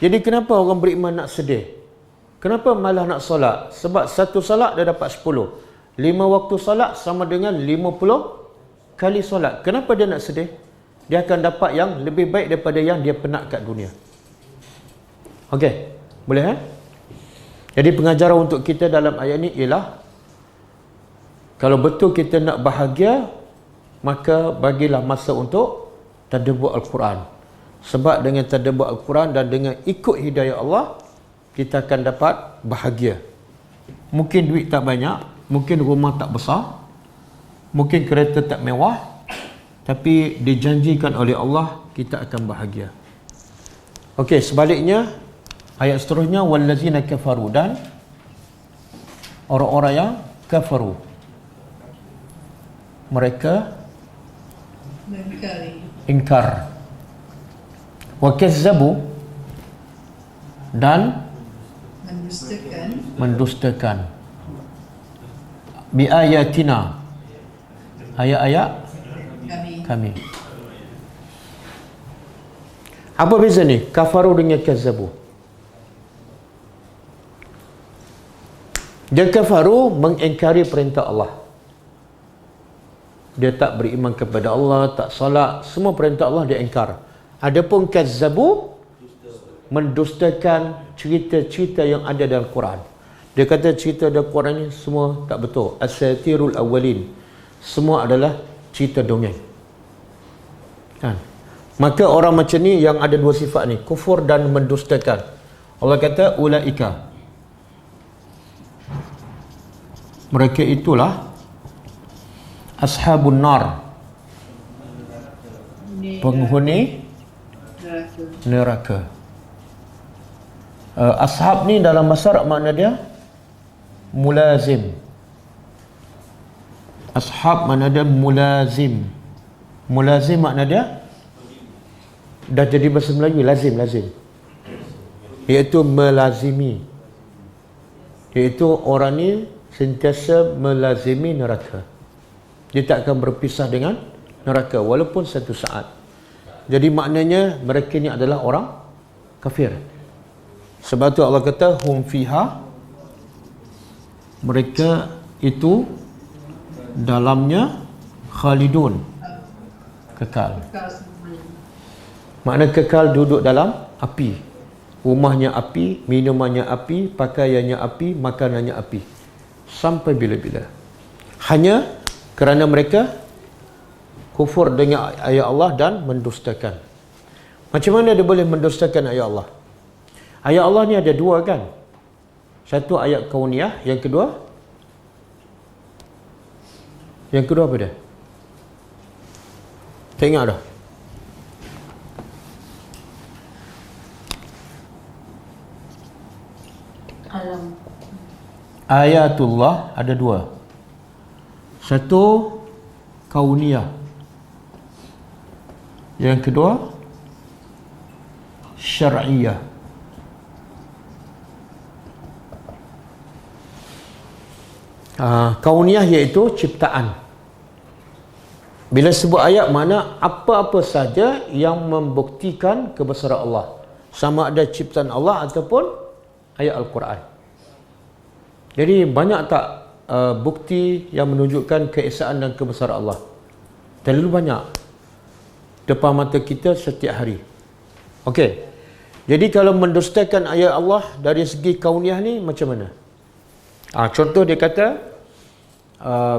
Jadi kenapa orang beriman nak sedih? Kenapa malah nak solat? Sebab satu solat dah dapat 10. 5 waktu solat sama dengan 50 kali solat. Kenapa dia nak sedih? Dia akan dapat yang lebih baik daripada yang dia penat kat dunia. Okey, boleh Jadi pengajaran untuk kita dalam ayat ni ialah kalau betul kita nak bahagia, maka bagilah masa untuk tadabbur Al-Quran. Sebab dengan tadabbur Al-Quran dan dengan ikut hidayah Allah, kita akan dapat bahagia. Mungkin duit tak banyak, mungkin rumah tak besar, mungkin kereta tak mewah, tapi dijanjikan oleh Allah kita akan bahagia. Okey, sebaliknya ayat seterusnya wallazina kafaru, dan orang-orang yang kafaru, mereka Mengingkari. ingkar, wa kazzabu, dan mendustakan bi ayatina, ayat-ayat kami. Apa beza ni kafaru dengan kazzabu? Dia kafaru mengingkari perintah Allah. Dia tak beriman kepada Allah, tak solat, semua perintah Allah dia ingkar. Adapun kazzabu mendustakan cerita-cerita yang ada dalam Quran. Dia kata cerita dalam Quran ni semua tak betul. Asatirul awwalin. Semua adalah cerita dongeng. Kan? Maka orang macam ni yang ada dua sifat ni, kufur dan mendustakan. Allah kata ulaika, mereka itulah ashabun nar, penghuni neraka. Ashab ni dalam bahasa Arab makna dia mulazim. Ashab makna dia mulazim. Mulazim makna dia dah jadi bahasa Melayu lazim, iaitu melazimi, iaitu orang ni sentiasa melazimi neraka. Dia tak akan berpisah dengan neraka walaupun satu saat. Jadi maknanya mereka ni adalah orang kafir. Sebab tu Allah kata hum fiha, mereka itu dalamnya khalidun, kekal. Makna kekal duduk dalam api. Rumahnya api, minumannya api, pakaiannya api, makanannya api. Sampai bila-bila. Hanya kerana mereka kufur dengan ayat Allah dan mendustakan. Macam mana dia boleh mendustakan ayat Allah? Ayat Allah ni ada dua kan? Satu ayat kauniyah, yang kedua apa dia? Tak ingat dah. Alam. Ayatullah ada dua. Satu kauniyah, yang kedua syar'iyah. Kauniyah iaitu ciptaan. Bila sebut ayat, makna apa-apa saja yang membuktikan kebesaran Allah, sama ada ciptaan Allah ataupun ayat Al-Quran. Jadi banyak tak bukti yang menunjukkan keesaan dan kebesaran Allah? Terlalu banyak depan mata kita setiap hari. Okey. Jadi kalau mendustakan ayat Allah dari segi kauniyah ni macam mana? Contoh dia kata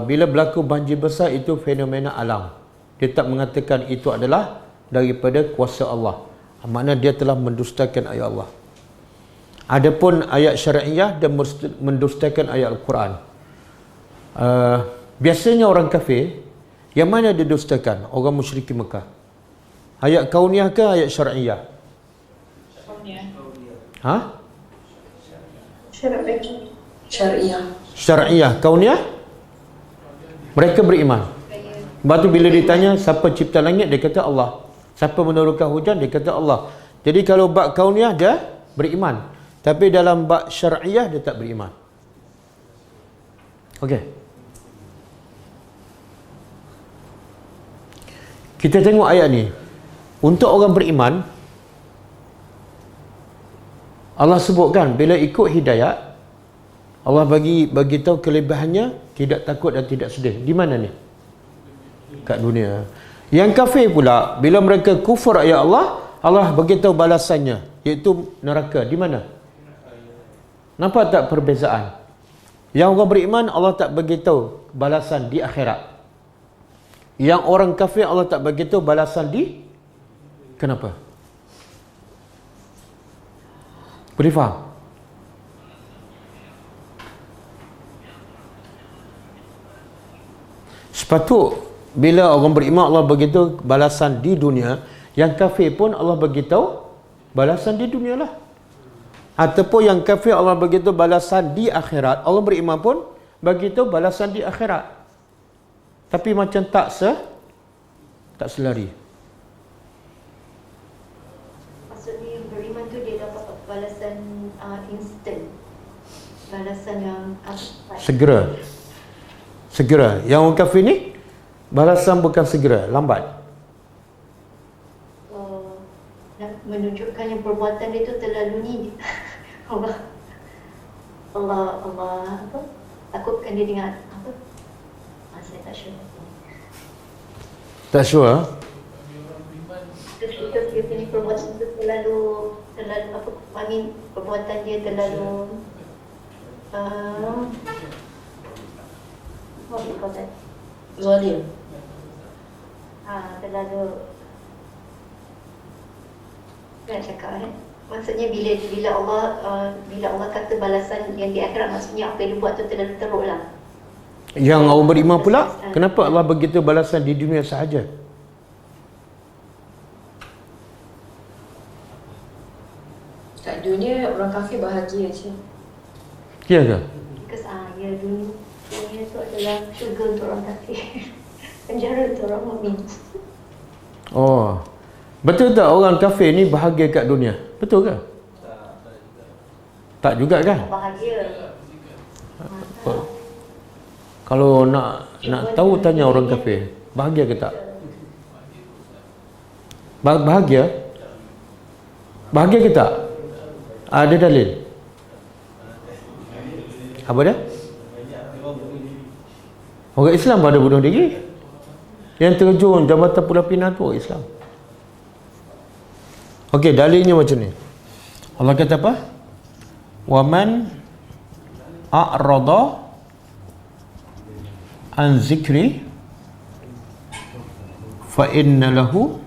bila berlaku banjir besar itu fenomena alam. Dia tak mengatakan itu adalah daripada kuasa Allah. Makna dia telah mendustakan ayat Allah. Adapun ayat syar'iyah dan mendustakan ayat Al-Quran. Biasanya orang kafir Yang mana didustakan? Orang musyrikin Mekah. Ayat kauniyah ke ayat syar'iyah? Ha? Syariah. Syar'iyah. Kauniyah? Mereka beriman. Lepas tu bila ditanya siapa cipta langit, dia kata Allah. Siapa menurunkan hujan, dia kata Allah. Jadi kalau bab kauniyah dia beriman. Tapi dalam bab syar'iyah dia tak beriman. Okey. Kita tengok ayat ni. Untuk orang beriman, Allah sebutkan bila ikut hidayat, Allah bagi tahu kelebihannya, tidak takut dan tidak sedih. Di mana ni? Kat dunia. Yang kafir pula, bila mereka kufur ayat Allah, Allah bagi tahu balasannya, iaitu neraka. Di mana? Nampak tak perbezaan? Yang orang beriman, Allah tak bagi tahu balasan di akhirat. Yang orang kafir, Allah tak bagi tahu balasan di... Kenapa? Boleh faham? Sepatut bila orang beriman Allah beritahu balasan di dunia, yang kafir pun Allah beritahu balasan di dunia lah. Ataupun yang kafir Allah beritahu balasan di akhirat, Allah beriman pun beritahu balasan di akhirat. Tapi macam tak selari. Maksudnya beriman tu dia dapat balasan instant. Balasan yang segera. Yang orang kafir ni balasan bukan segera, lambat. Menunjukkan yang perbuatan dia tu terlalu ni. Allah apa? Takutkan dia dengan apa? Saya tak sure. Tak sure? Because dia punya perbuatan tu terlalu apa? Perbuatan dia terlalu what do you call that? Zalim. Terlalu nak cakap maksudnya bila Allah kata balasan yang di akhirat, maksudnya apa yang dia buat tu terlalu teruk lah. Yang orang beriman pula, kenapa Allah begitu balasan di dunia sahaja? Kat dunia orang kafir bahagia je. Ya ke? Because dunia tu adalah syurga untuk orang kafir. Penjara untuk orang mukmin. Oh. Betul tak orang kafir ni bahagia kat dunia? Betul ke? Tak juga kan? Bahagia. Kalau nak tahu tanya orang kafir, bahagia ke tak? Bahagia? Bahagia ke tak? Ada dalil? Apa dia? Orang Islam pada bunuh diri. Yang terjun Jabatan Pulau Pinang tu orang Islam. Okey, dalilnya macam ni. Allah kata apa? Waman a'rada an zikri fa inna lahu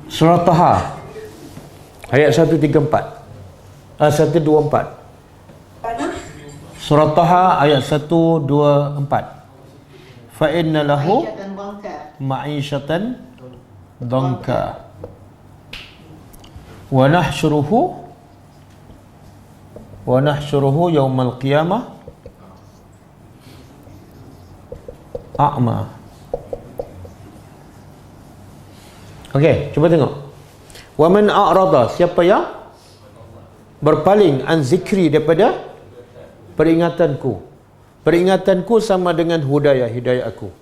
Surah Taha ayat 134 124. Surah Taha ayat 124. Fa inna lahu ma'isyatan dhanka wa nahsyuruhu yaumal qiyamah a'ma. Okey, cuba tengok. Wa man a'rada, siapa yang berpaling an zikri, daripada peringatanku. Peringatanku sama dengan hidayah aku.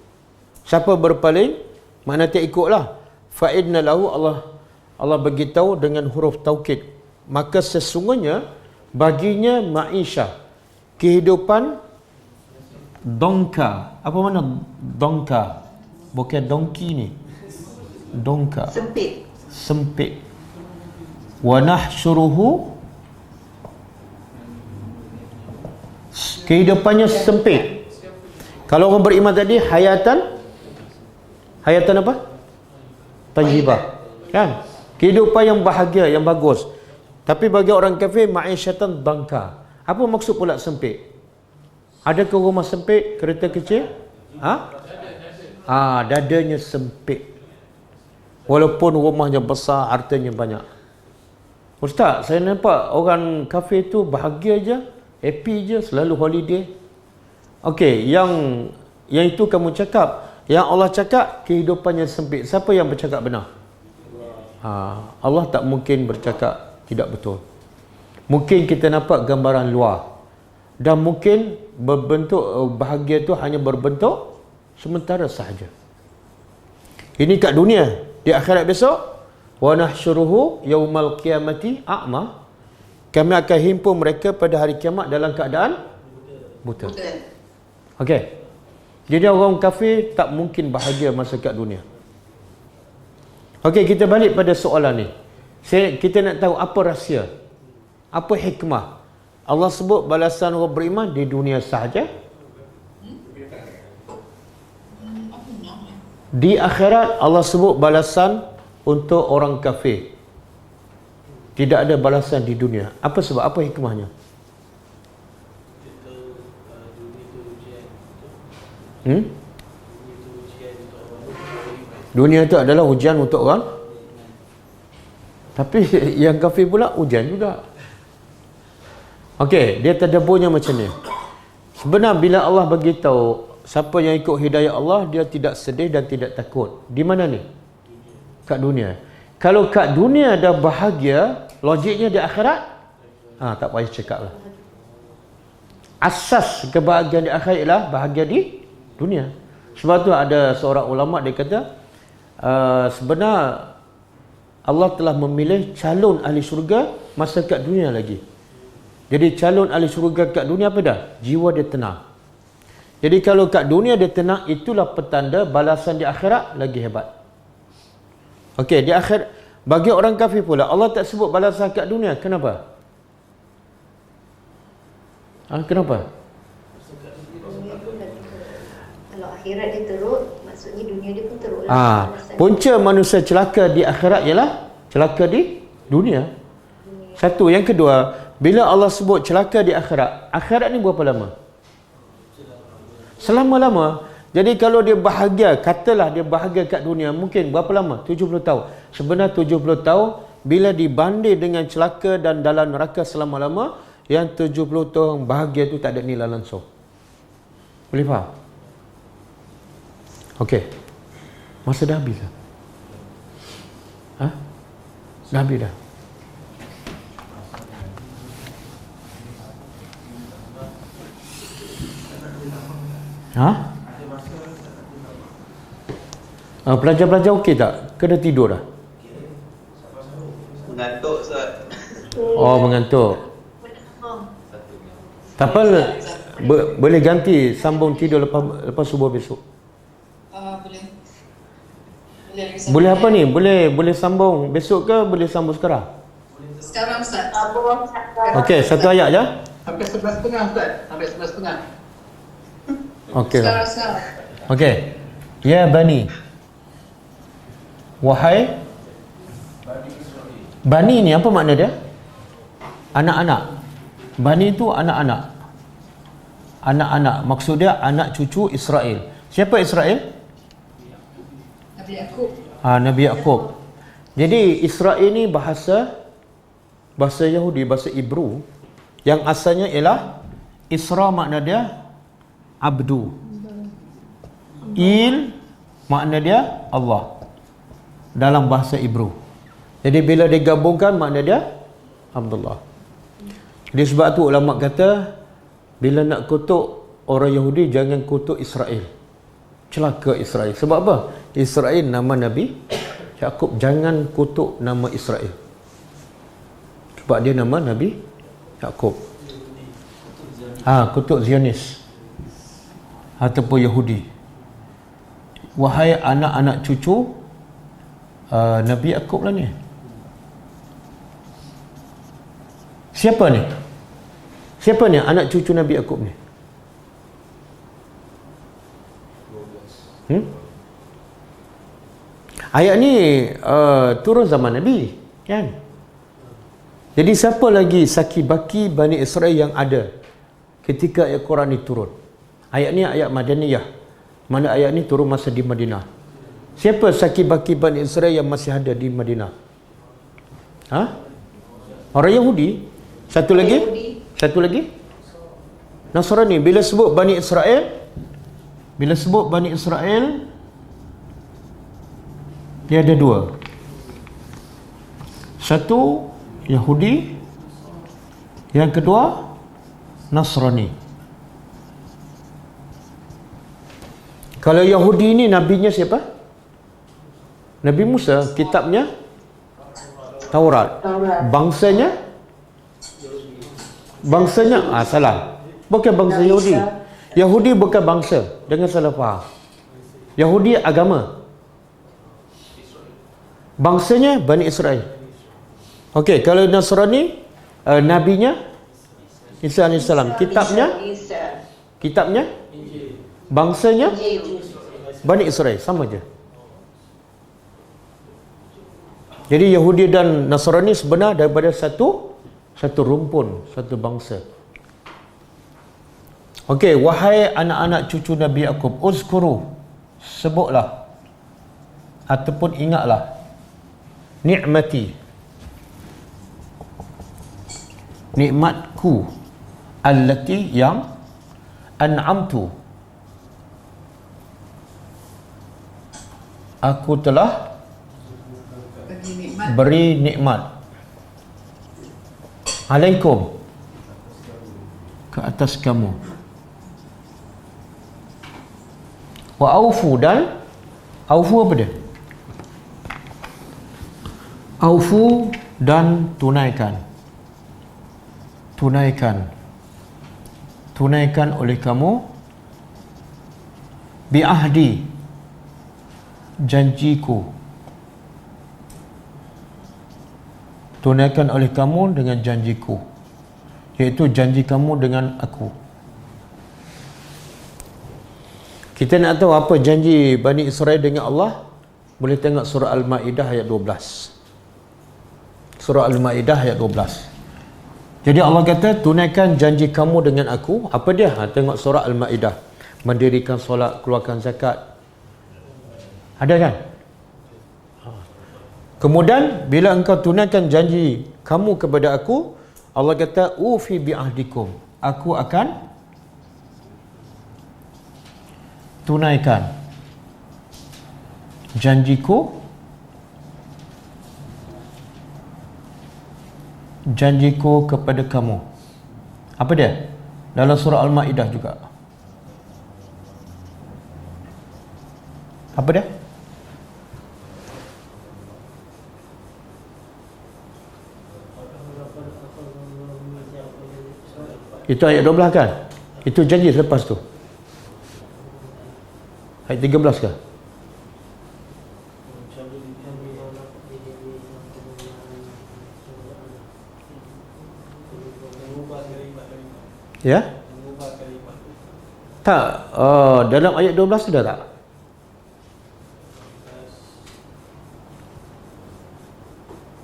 Siapa berpaling, makna tak ikutlah. Fa inna lahu, Allah beritahu dengan huruf taukid, maka sesungguhnya baginya ma'isyah, kehidupan dongka. Apa mana dongka? Bukan dongki ni. Dongka. Sempit. Wa nahsyuruhu, kehidupannya sempit. Kalau orang beriman tadi hayatan apa? Tayyibah. Kan? Kehidupan yang bahagia, yang bagus. Tapi bagi orang kafir ma'isyatan dhanka. Apa maksud pula sempit? Adakah rumah sempit, kereta kecil? Dadanya sempit. Walaupun rumahnya besar, hartanya banyak. Ustaz, saya nampak orang kafir tu bahagia je, happy je, selalu holiday. Okey, yang itu kamu cakap. Yang Allah cakap kehidupannya sempit. Siapa yang bercakap benar? Allah tak mungkin bercakap tidak betul. Mungkin kita nampak gambaran luar. Dan mungkin berbentuk bahagia tu hanya berbentuk sementara sahaja. Ini kat dunia. Di akhirat besok, wa nahsyuruhu yaumal qiyamati a'ma. Kami akan himpun mereka pada hari kiamat dalam keadaan buta. Okey. Jadi orang kafir tak mungkin bahagia masa kat dunia. Okey, kita balik pada soalan ni. Kita nak tahu apa rahsia. Apa hikmah? Allah sebut balasan orang beriman di dunia sahaja. Di akhirat Allah sebut balasan untuk orang kafir. Tidak ada balasan di dunia. Apa sebab? Apa hikmahnya? Dunia itu adalah ujian untuk orang. Tapi yang kafir pula ujian juga. Okey, dia tadabburnya macam ni. Sebenarnya bila Allah beritahu siapa yang ikut hidayah Allah, dia tidak sedih dan tidak takut. Di mana ni? Kat dunia. Kalau kat dunia dah bahagia, logiknya di akhirat, tak payah cakap lah. Asas kebahagiaan di akhirat ialah bahagia di dunia. Sebab tu ada seorang ulama dia kata, sebenarnya Allah telah memilih calon ahli syurga masa kat dunia lagi. Jadi calon ahli syurga kat dunia apa dah? Jiwa dia tenang. Jadi kalau kat dunia dia tenang, itulah petanda balasan di akhirat lagi hebat. Okey, di akhir bagi orang kafir pula Allah tak sebut balasan kat dunia. Kenapa? Kenapa? Kalau akhirat dia teruk, maksudnya dunia dia pun teruk. Punca manusia celaka di akhirat ialah celaka di dunia. Satu. Yang kedua, bila Allah sebut celaka di akhirat, akhirat ni berapa lama? Selama-lama. Jadi kalau dia bahagia, katalah dia bahagia kat dunia, mungkin berapa lama? 70 tahun. Sebenarnya 70 tahun, bila dibanding dengan celaka dan dalam neraka selama-lama, yang 70 tahun bahagia tu tak ada nilai langsung. Boleh faham? Okey. Masa dah habis dah? Dah habis dah? Pelajar-pelajar okey tak? Kena tidur dah? Mengantuk, Ustaz. Mengantuk. Tak apa, boleh ganti sambung tidur lepas subuh besok. Boleh apa ni? Boleh sambung besok ke boleh sambung sekarang? Sekarang Ustaz. Okey, satu ayat je. Sampai 11.30, Ustaz. Sampai 11.30. Okey. Sekarang. Okey. Ya Bani. Wahai Bani ni apa makna dia? Anak-anak. Bani itu anak-anak. Anak-anak. Maksud dia anak cucu Israel. Siapa Israel? Nabi Yaqub. Nabi Yaqub. Jadi Israel ni bahasa Yahudi, bahasa Hebrew, yang asalnya ialah Isra, makna dia abdu. Il makna dia Allah dalam bahasa Hebrew. Jadi bila digabungkan makna dia Abdullah. Jadi sebab tu ulama kata bila nak kutuk orang Yahudi jangan kutuk Israel. Celaka Israel. Sebab apa? Israel nama Nabi Yaqub, jangan kutuk nama Israel. Sebab dia nama Nabi Yaqub. Kutuk Zionis ataupun Yahudi. Wahai anak-anak cucu Nabi Yaqub lah ni. Siapa ni? Siapa ni anak cucu Nabi Yaqub ni? Ayat ni turun zaman Nabi, kan? Jadi siapa lagi saki baki Bani Israel yang ada ketika ayat Quran ni turun. Ayat ni ayat Madaniyah. Mana ayat ni turun masa di Madinah. Siapa Saki-Baki Bani Israel yang masih ada di Madinah? Ha? Orang Yahudi. Satu lagi? Satu lagi? Nasrani. Bila sebut Bani Israel, dia ada dua. Satu Yahudi, yang kedua Nasrani. Kalau Yahudi ni nabinya siapa? Nabi Musa. Kitabnya Taurat. Bangsanya salah. Bukan bangsa Yahudi. Yahudi bukan bangsa. Jangan salah faham. Yahudi agama. Bangsanya Bani Israel. Okey, kalau Nasrani, nabinya Isa AS. Kitabnya bangsanya Bani Israel. Sama je. Jadi Yahudi dan Nasrani sebenar daripada satu rumpun, satu bangsa. Okey, wahai anak-anak cucu Nabi Yaqub, uzkuru, sebutlah ataupun ingatlah nikmati, nikmatku, allati yang an'amtu, aku telah beri nikmat alaikum, ke atas kamu. Wa aufu, dan aufu apa dia? Aufu dan tunaikan. Tunaikan oleh kamu bi'ahdi, janjiku. Tunaikan oleh kamu dengan janjiku, iaitu janji kamu dengan aku. Kita nak tahu apa janji Bani Israel dengan Allah, boleh tengok surah Al-Ma'idah ayat 12. Surah Al-Ma'idah ayat 12. Jadi Allah kata, tunaikan janji kamu dengan aku. Apa dia? Tengok surah Al-Ma'idah. Mendirikan solat, keluarkan zakat. Ada kan? Kemudian bila engkau tunaikan janji kamu kepada aku, Allah kata ufi bi'ahdikum, aku akan tunaikan janjiku kepada kamu. Apa dia? Dalam surah Al-Ma'idah juga. Apa dia? Itu ayat 12 kan? Itu janji selepas tu. Ayat 13 kan? Ya? Tak. Dalam ayat 12 sudah tak?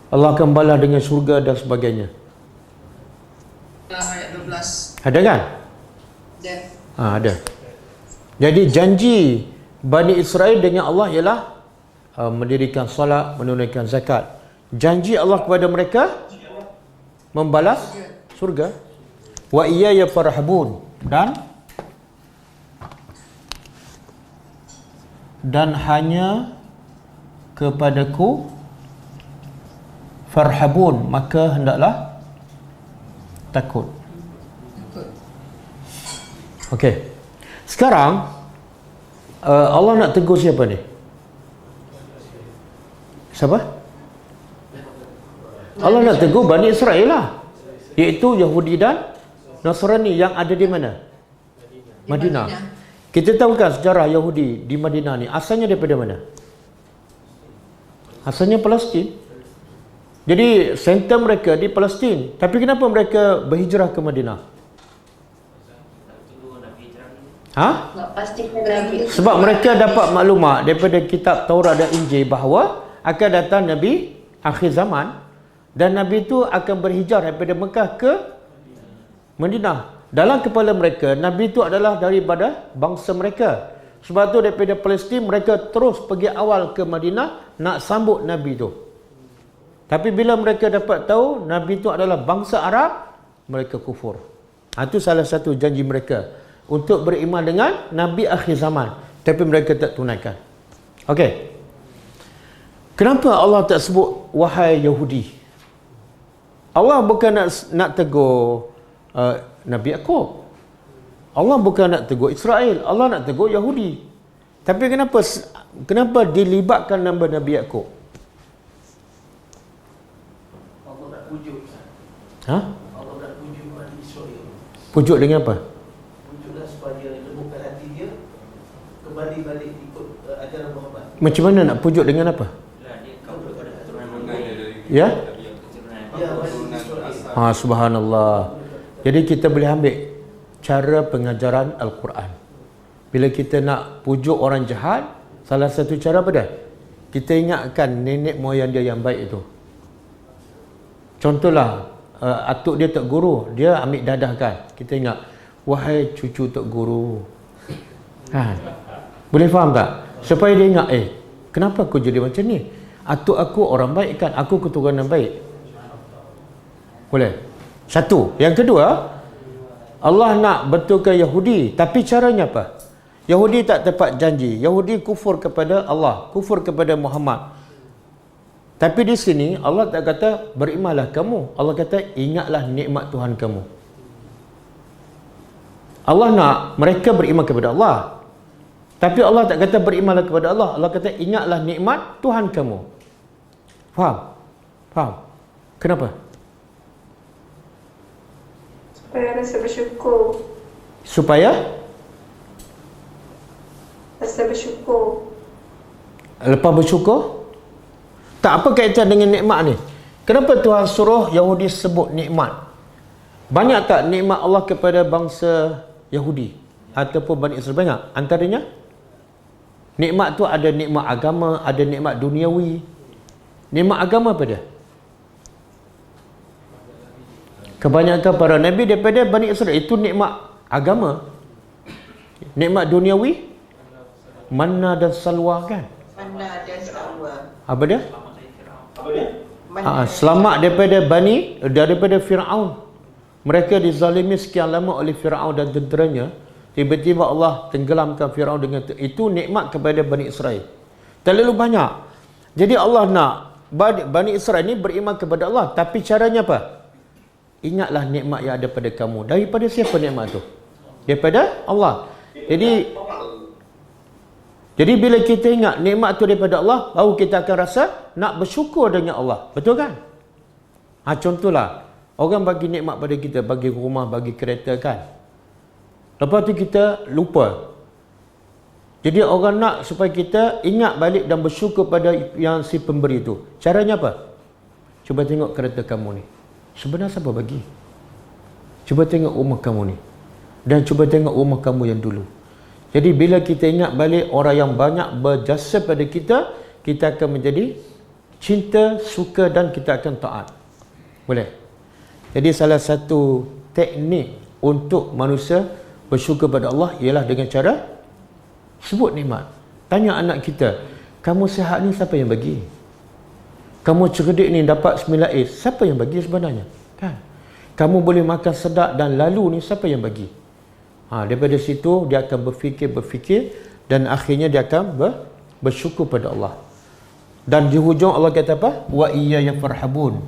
Allah akan balas dengan syurga dan sebagainya. Ayat 12. Ada kan? Ada. Jadi janji Bani Israel dengan Allah ialah mendirikan solat, menunaikan zakat. Janji Allah kepada mereka membalas surga. Wa iyaya farhabun, dan hanya kepadaku farhabun, maka hendaklah takut. Okey. Sekarang Allah nak tegur siapa ni? Siapa? Allah nak tegur Bani Israel lah, iaitu Yahudi dan Nasrani yang ada di mana? Madinah. Kita tahu kan sejarah Yahudi di Madinah ni asalnya daripada mana? Asalnya Palestin. Jadi center mereka di Palestin. Tapi kenapa mereka berhijrah ke Madinah? Sebab mereka dapat maklumat daripada kitab Taurat dan Injil bahawa akan datang Nabi akhir zaman, dan Nabi itu akan berhijrah daripada Mekah ke Madinah. dalam kepala mereka Nabi itu adalah daripada bangsa mereka. Sebab tu daripada Palestin mereka terus pergi awal ke Madinah nak sambut Nabi tu. Tapi bila mereka dapat tahu Nabi itu adalah bangsa Arab, mereka kufur. Itu salah satu janji mereka untuk beriman dengan Nabi akhir zaman, tapi mereka tak tunaikan. Okey. Kenapa Allah tak sebut wahai Yahudi? Allah bukan nak tegur Nabi Yaqub. Allah bukan nak tegur Israel. Allah nak tegur Yahudi. Tapi kenapa dilibatkan nama Nabi Yaqub? Allah nak pujuk. Ha? Allah nak pujuk Bani Israel. Pujuk dengan apa? Pujuklah supaya lembutkan hati dia kembali balik ikut ajaran Muhammad. Macam mana nak pujuk dengan apa? Ya? Subhanallah. Jadi kita boleh ambil cara pengajaran Al-Quran. Bila kita nak pujuk orang jahat, salah satu cara apa dah? Kita ingatkan nenek moyang dia yang baik itu. Contohlah, atuk dia Tok Guru, dia ambil dadahkan. Kita ingat, wahai cucu Tok Guru. Boleh faham tak? Supaya dia ingat, kenapa aku jadi macam ni? Atuk aku orang baik kan, aku keturunan baik. Boleh? Satu. Yang kedua, Allah nak betulkan Yahudi, tapi caranya apa? Yahudi tak tepat janji. Yahudi kufur kepada Allah, kufur kepada Muhammad. Tapi di sini Allah tak kata berimanlah kamu. Allah kata ingatlah nikmat Tuhan kamu. Allah nak mereka beriman kepada Allah. Tapi Allah tak kata berimanlah kepada Allah. Allah kata ingatlah nikmat Tuhan kamu. Faham? Faham? Kenapa? Supaya rasa bersyukur. Supaya Rasa bersyukur. lepas bersyukur? Tak, apa kaitan dengan nikmat ni? Kenapa Tuhan suruh Yahudi sebut nikmat? Banyak tak nikmat Allah kepada bangsa Yahudi ataupun Bani Israel? Banyak. Antaranya nikmat tu ada nikmat agama, ada nikmat duniawi. Nikmat agama apa dia? Kebanyakan para nabi daripada Bani Israel itu nikmat agama. Nikmat duniawi, manna dan salwa kan? Manna dan salwa. Apa dia? Selamat daripada Fir'aun. Mereka dizalimi sekian lama oleh Fir'aun dan tenteranya. Tiba-tiba Allah tenggelamkan Fir'aun dengan itu nikmat kepada Bani Israel. Terlalu banyak. Jadi Allah nak Bani Israel ni beriman kepada Allah, tapi caranya apa? Ingatlah nikmat yang ada pada kamu. Daripada siapa nikmat tu? Daripada Allah. Jadi bila kita ingat nikmat tu daripada Allah, baru kita akan rasa nak bersyukur dengan Allah. Betul kan? Contohlah, orang bagi nikmat pada kita, bagi rumah, bagi kereta kan. Lepas tu kita lupa. Jadi orang nak supaya kita ingat balik dan bersyukur pada yang si pemberi tu. Caranya apa? Cuba tengok kereta kamu ni. Sebenarnya siapa bagi? Cuba tengok rumah kamu ni. Dan cuba tengok rumah kamu yang dulu. Jadi bila kita ingat balik orang yang banyak berjasa pada kita, kita akan menjadi cinta, suka dan kita akan taat. Boleh? Jadi salah satu teknik untuk manusia bersyukur pada Allah ialah dengan cara sebut nikmat. Tanya anak kita, kamu sihat ni siapa yang bagi? Kamu cerdik ni dapat 9A, siapa yang bagi sebenarnya? Kan? Kamu boleh makan sedap dan lalu ni siapa yang bagi? Daripada situ dia akan berfikir dan akhirnya dia akan bersyukur pada Allah. Dan di hujung Allah kata apa? Wa iyaya farhabun.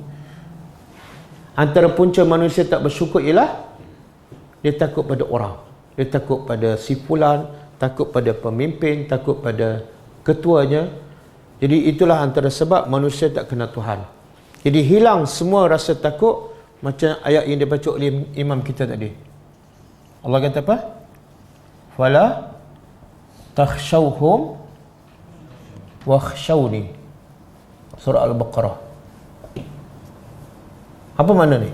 Antara punca manusia tak bersyukur ialah dia takut pada orang. Dia takut pada si fulan, takut pada pemimpin, takut pada ketuanya. Jadi itulah antara sebab manusia tak kenal Tuhan. Jadi hilang semua rasa takut, macam ayat yang dibaca oleh imam kita tadi. Allah kata apa? Fala takhshawhum wakhshawni. Surah Al-Baqarah. Apa makna ni?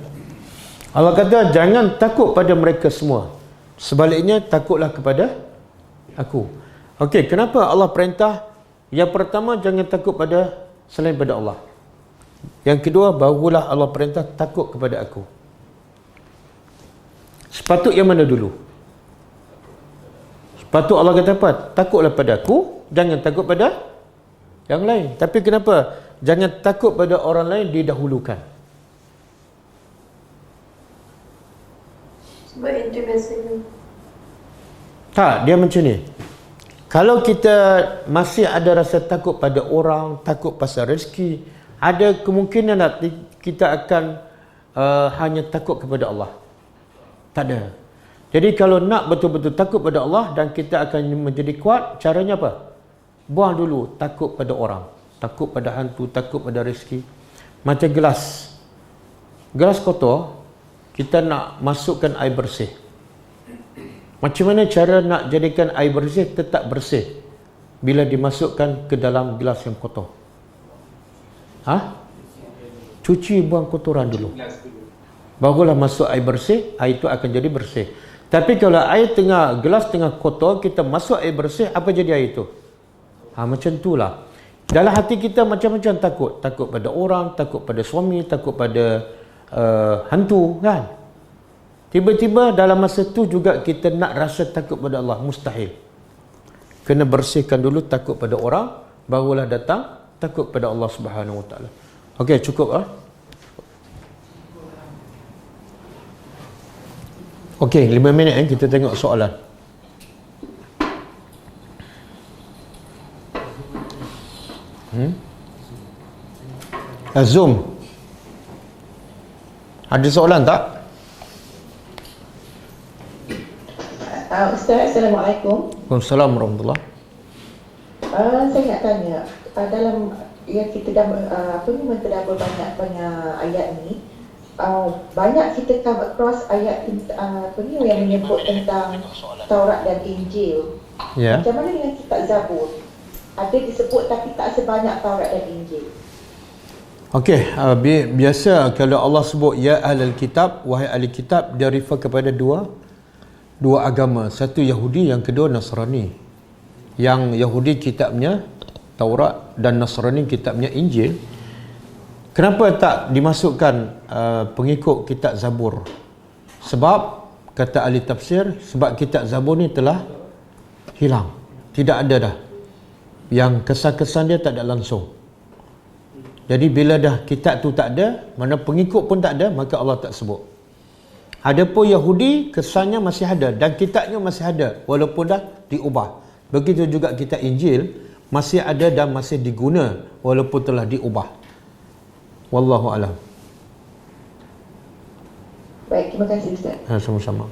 Allah kata jangan takut pada mereka semua. Sebaliknya takutlah kepada aku. Okey, kenapa Allah perintah? Yang pertama, jangan takut pada selain pada Allah. Yang kedua, barulah Allah perintah takut kepada aku. Sepatut yang mana dulu? Sepatut Allah kata apa? Takutlah pada aku, jangan takut pada yang lain. Tapi kenapa jangan takut pada orang lain didahulukan? Sebab itu biasanya. Tak, dia macam ni. Kalau kita masih ada rasa takut pada orang, takut pasal rezeki, ada kemungkinan tak kita akan hanya takut kepada Allah? Tak ada. Jadi kalau nak betul-betul takut pada Allah dan kita akan menjadi kuat, caranya apa? Buang dulu takut pada orang, takut pada hantu, takut pada rezeki. Macam gelas. Gelas kotor, kita nak masukkan air bersih. Macam mana cara nak jadikan air bersih tetap bersih bila dimasukkan ke dalam gelas yang kotor? Cuci, buang kotoran dulu. Barulah masuk air bersih, air itu akan jadi bersih. Tapi kalau air gelas tengah kotor, kita masuk air bersih, apa jadi air itu? Macam itulah. Dalam hati kita macam-macam takut. Takut pada orang, takut pada suami, takut pada hantu, kan? Tiba-tiba dalam masa tu juga kita nak rasa takut pada Allah. Mustahil. Kena bersihkan dulu takut pada orang, barulah datang takut pada Allah Subhanahu Wa Taala. Okey, cukup Okey, 5 minit kita tengok soalan. Zoom. Ada soalan tak? Ustaz, Assalamualaikum. Waalaikumsalam warahmatullahi. Saya nak tanya, dalam yang kita dah mentadabbur banyak ayat ni, banyak kita cover cross ayat yang menyebut tentang Taurat dan Injil. Ya. Macam mana dengan kitab Zabur? Ada disebut tapi tak sebanyak Taurat dan Injil. Okey, biasa kalau Allah sebut ya ahlul kitab, wahai ahli kitab, dia refer kepada dua agama. Satu Yahudi, yang kedua Nasrani. Yang Yahudi kitabnya Taurat dan Nasrani kitabnya Injil. Kenapa tak dimasukkan pengikut kitab Zabur? Sebab kata ahli tafsir, sebab kitab Zabur ni telah hilang. Tidak ada dah. Yang kesan-kesan dia tak ada langsung. Jadi bila dah kitab tu tak ada, mana pengikut pun tak ada, maka Allah tak sebut. Adapun Yahudi, kesannya masih ada dan kitabnya masih ada walaupun dah diubah. Begitu juga kitab Injil masih ada dan masih diguna walaupun telah diubah. Wallahu a'lam. Baik, terima kasih Ustaz. Sama-sama.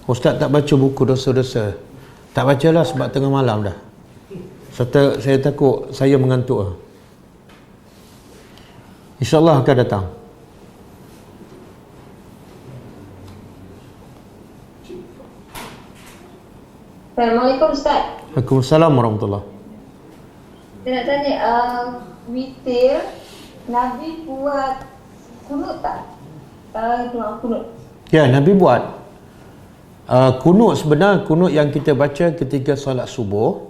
Ustaz tak baca buku dosa-dosa. Tak bacalah sebab tengah malam dah. Saya takut saya mengantuk. InsyaAllah akan datang. Assalamualaikum Ustaz. Waalaikumsalam warahmatullahi. Saya nak tanya, witir, Nabi buat kunut tak? Kunut. Ya, Nabi buat. Kunut sebenarnya, kunut yang kita baca ketika salat subuh,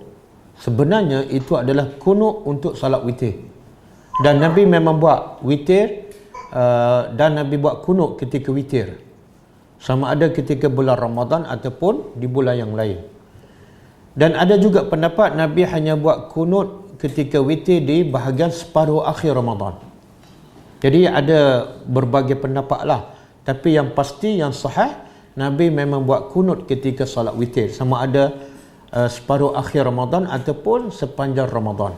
sebenarnya itu adalah kunut untuk salat witir. Dan Nabi memang buat witir, dan Nabi buat kunut ketika witir. Sama ada ketika bulan Ramadan ataupun di bulan yang lain. Dan ada juga pendapat Nabi hanya buat kunut ketika witir di bahagian separuh akhir Ramadan. Jadi ada berbagai pendapat lah. Tapi yang pasti, yang sahih, Nabi memang buat kunut ketika salat witir. Sama ada separuh akhir Ramadan ataupun sepanjang Ramadan.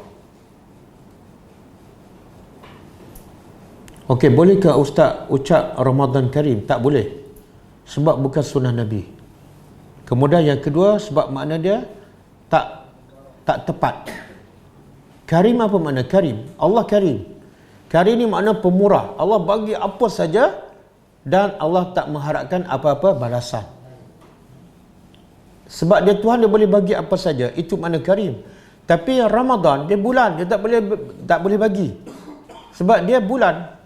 Okey, bolehkah Ustaz ucap Ramadan Karim? Tak boleh. Sebab bukan sunnah Nabi. Kemudian yang kedua, sebab makna dia tak tepat. Karim apa makna Karim? Allah Karim. Karim ni makna pemurah. Allah bagi apa saja dan Allah tak mengharapkan apa-apa balasan. Sebab dia Tuhan, dia boleh bagi apa saja. Itu makna Karim. Tapi Ramadan, dia bulan, dia tak boleh bagi. Sebab dia bulan.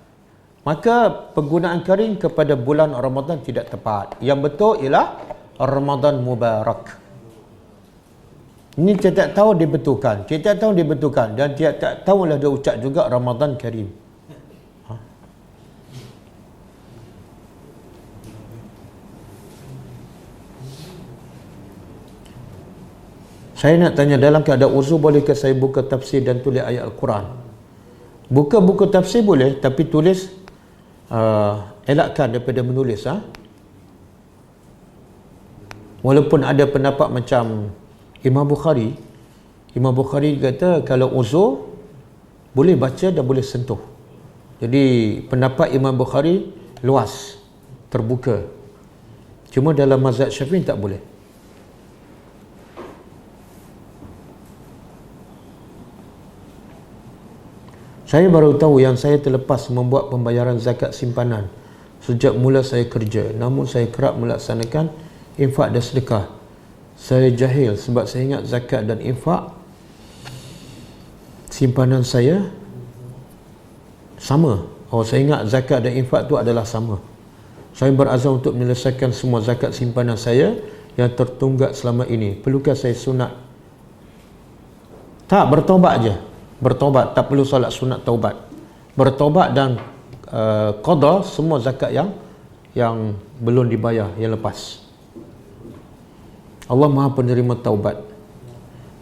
Maka penggunaan Karim kepada bulan Ramadan tidak tepat. Yang betul ialah Ramadan Mubarak. Ini tiap-tiap tahun dibetulkan. Tiap-tiap tahun dibetulkan. Dan tiap-tiap tahunlah dia ucap juga Ramadan Karim. Saya nak tanya, dalam keadaan uzur bolehkah saya buka tafsir dan tulis ayat Al-Quran? Buka buku tafsir boleh, tapi tulis elakkan daripada menulis. Walaupun ada pendapat macam Imam Bukhari kata kalau uzur boleh baca dan boleh sentuh. Jadi pendapat Imam Bukhari luas, terbuka. Cuma dalam mazhab Syafi'i tak boleh. Saya baru tahu yang saya terlepas membuat pembayaran zakat simpanan sejak mula saya kerja. Namun saya kerap melaksanakan infak dan sedekah. Saya jahil sebab saya ingat zakat dan infak simpanan saya sama. Saya ingat zakat dan infak tu adalah sama. Saya berazam untuk menyelesaikan semua zakat simpanan saya yang tertunggak selama ini. Perlukah saya sunat? Tak, bertaubat je. Bertaubat, tak perlu solat sunat taubat. Bertaubat dan qada semua zakat yang belum dibayar, yang lepas. Allah Maha penerima taubat.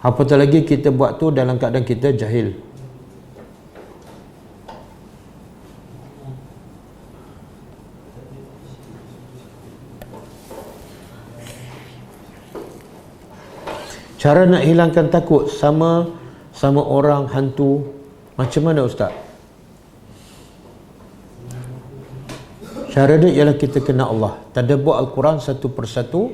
Apatah lagi kita buat tu dalam keadaan kita jahil. Cara nak hilangkan takut sama orang hantu macam mana Ustaz? Cara dia ialah kita kenal Allah, tadabbur Al-Quran satu persatu,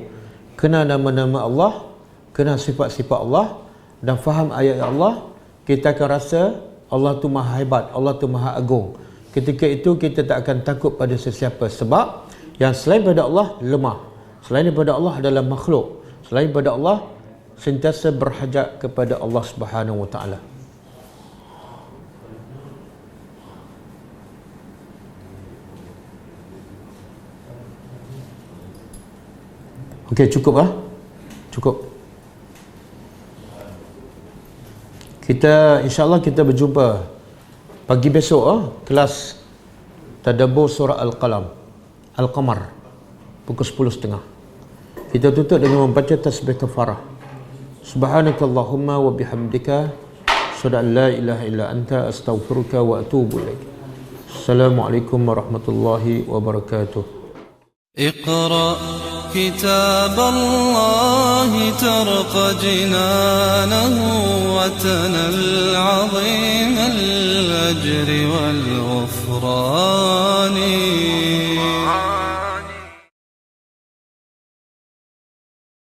kenal nama-nama Allah, kenal sifat-sifat Allah dan faham ayat Allah. Kita akan rasa Allah tu maha hebat, Allah tu maha agung. Ketika itu kita tak akan takut pada sesiapa, sebab yang selain daripada Allah lemah, selain daripada Allah adalah makhluk, selain daripada Allah sentiasa berhajat kepada Allah Subhanahu wa taala. Okey, cukup. Cukup. Kita insya-Allah kita berjumpa pagi besok kelas tadabbur surah Al-Qalam, Al-Qamar pukul 10.30. Kita tutup dengan membaca tasbih kafarah. Subhanakallahumma wa bihamdika asyhadu an la ilaha illa anta astaghfiruka wa atubu ilaik. Assalamualaikum warahmatullahi wabarakatuh. اقرأ كتاب الله ترق جنانه وتنل عظيم الأجر والغفران.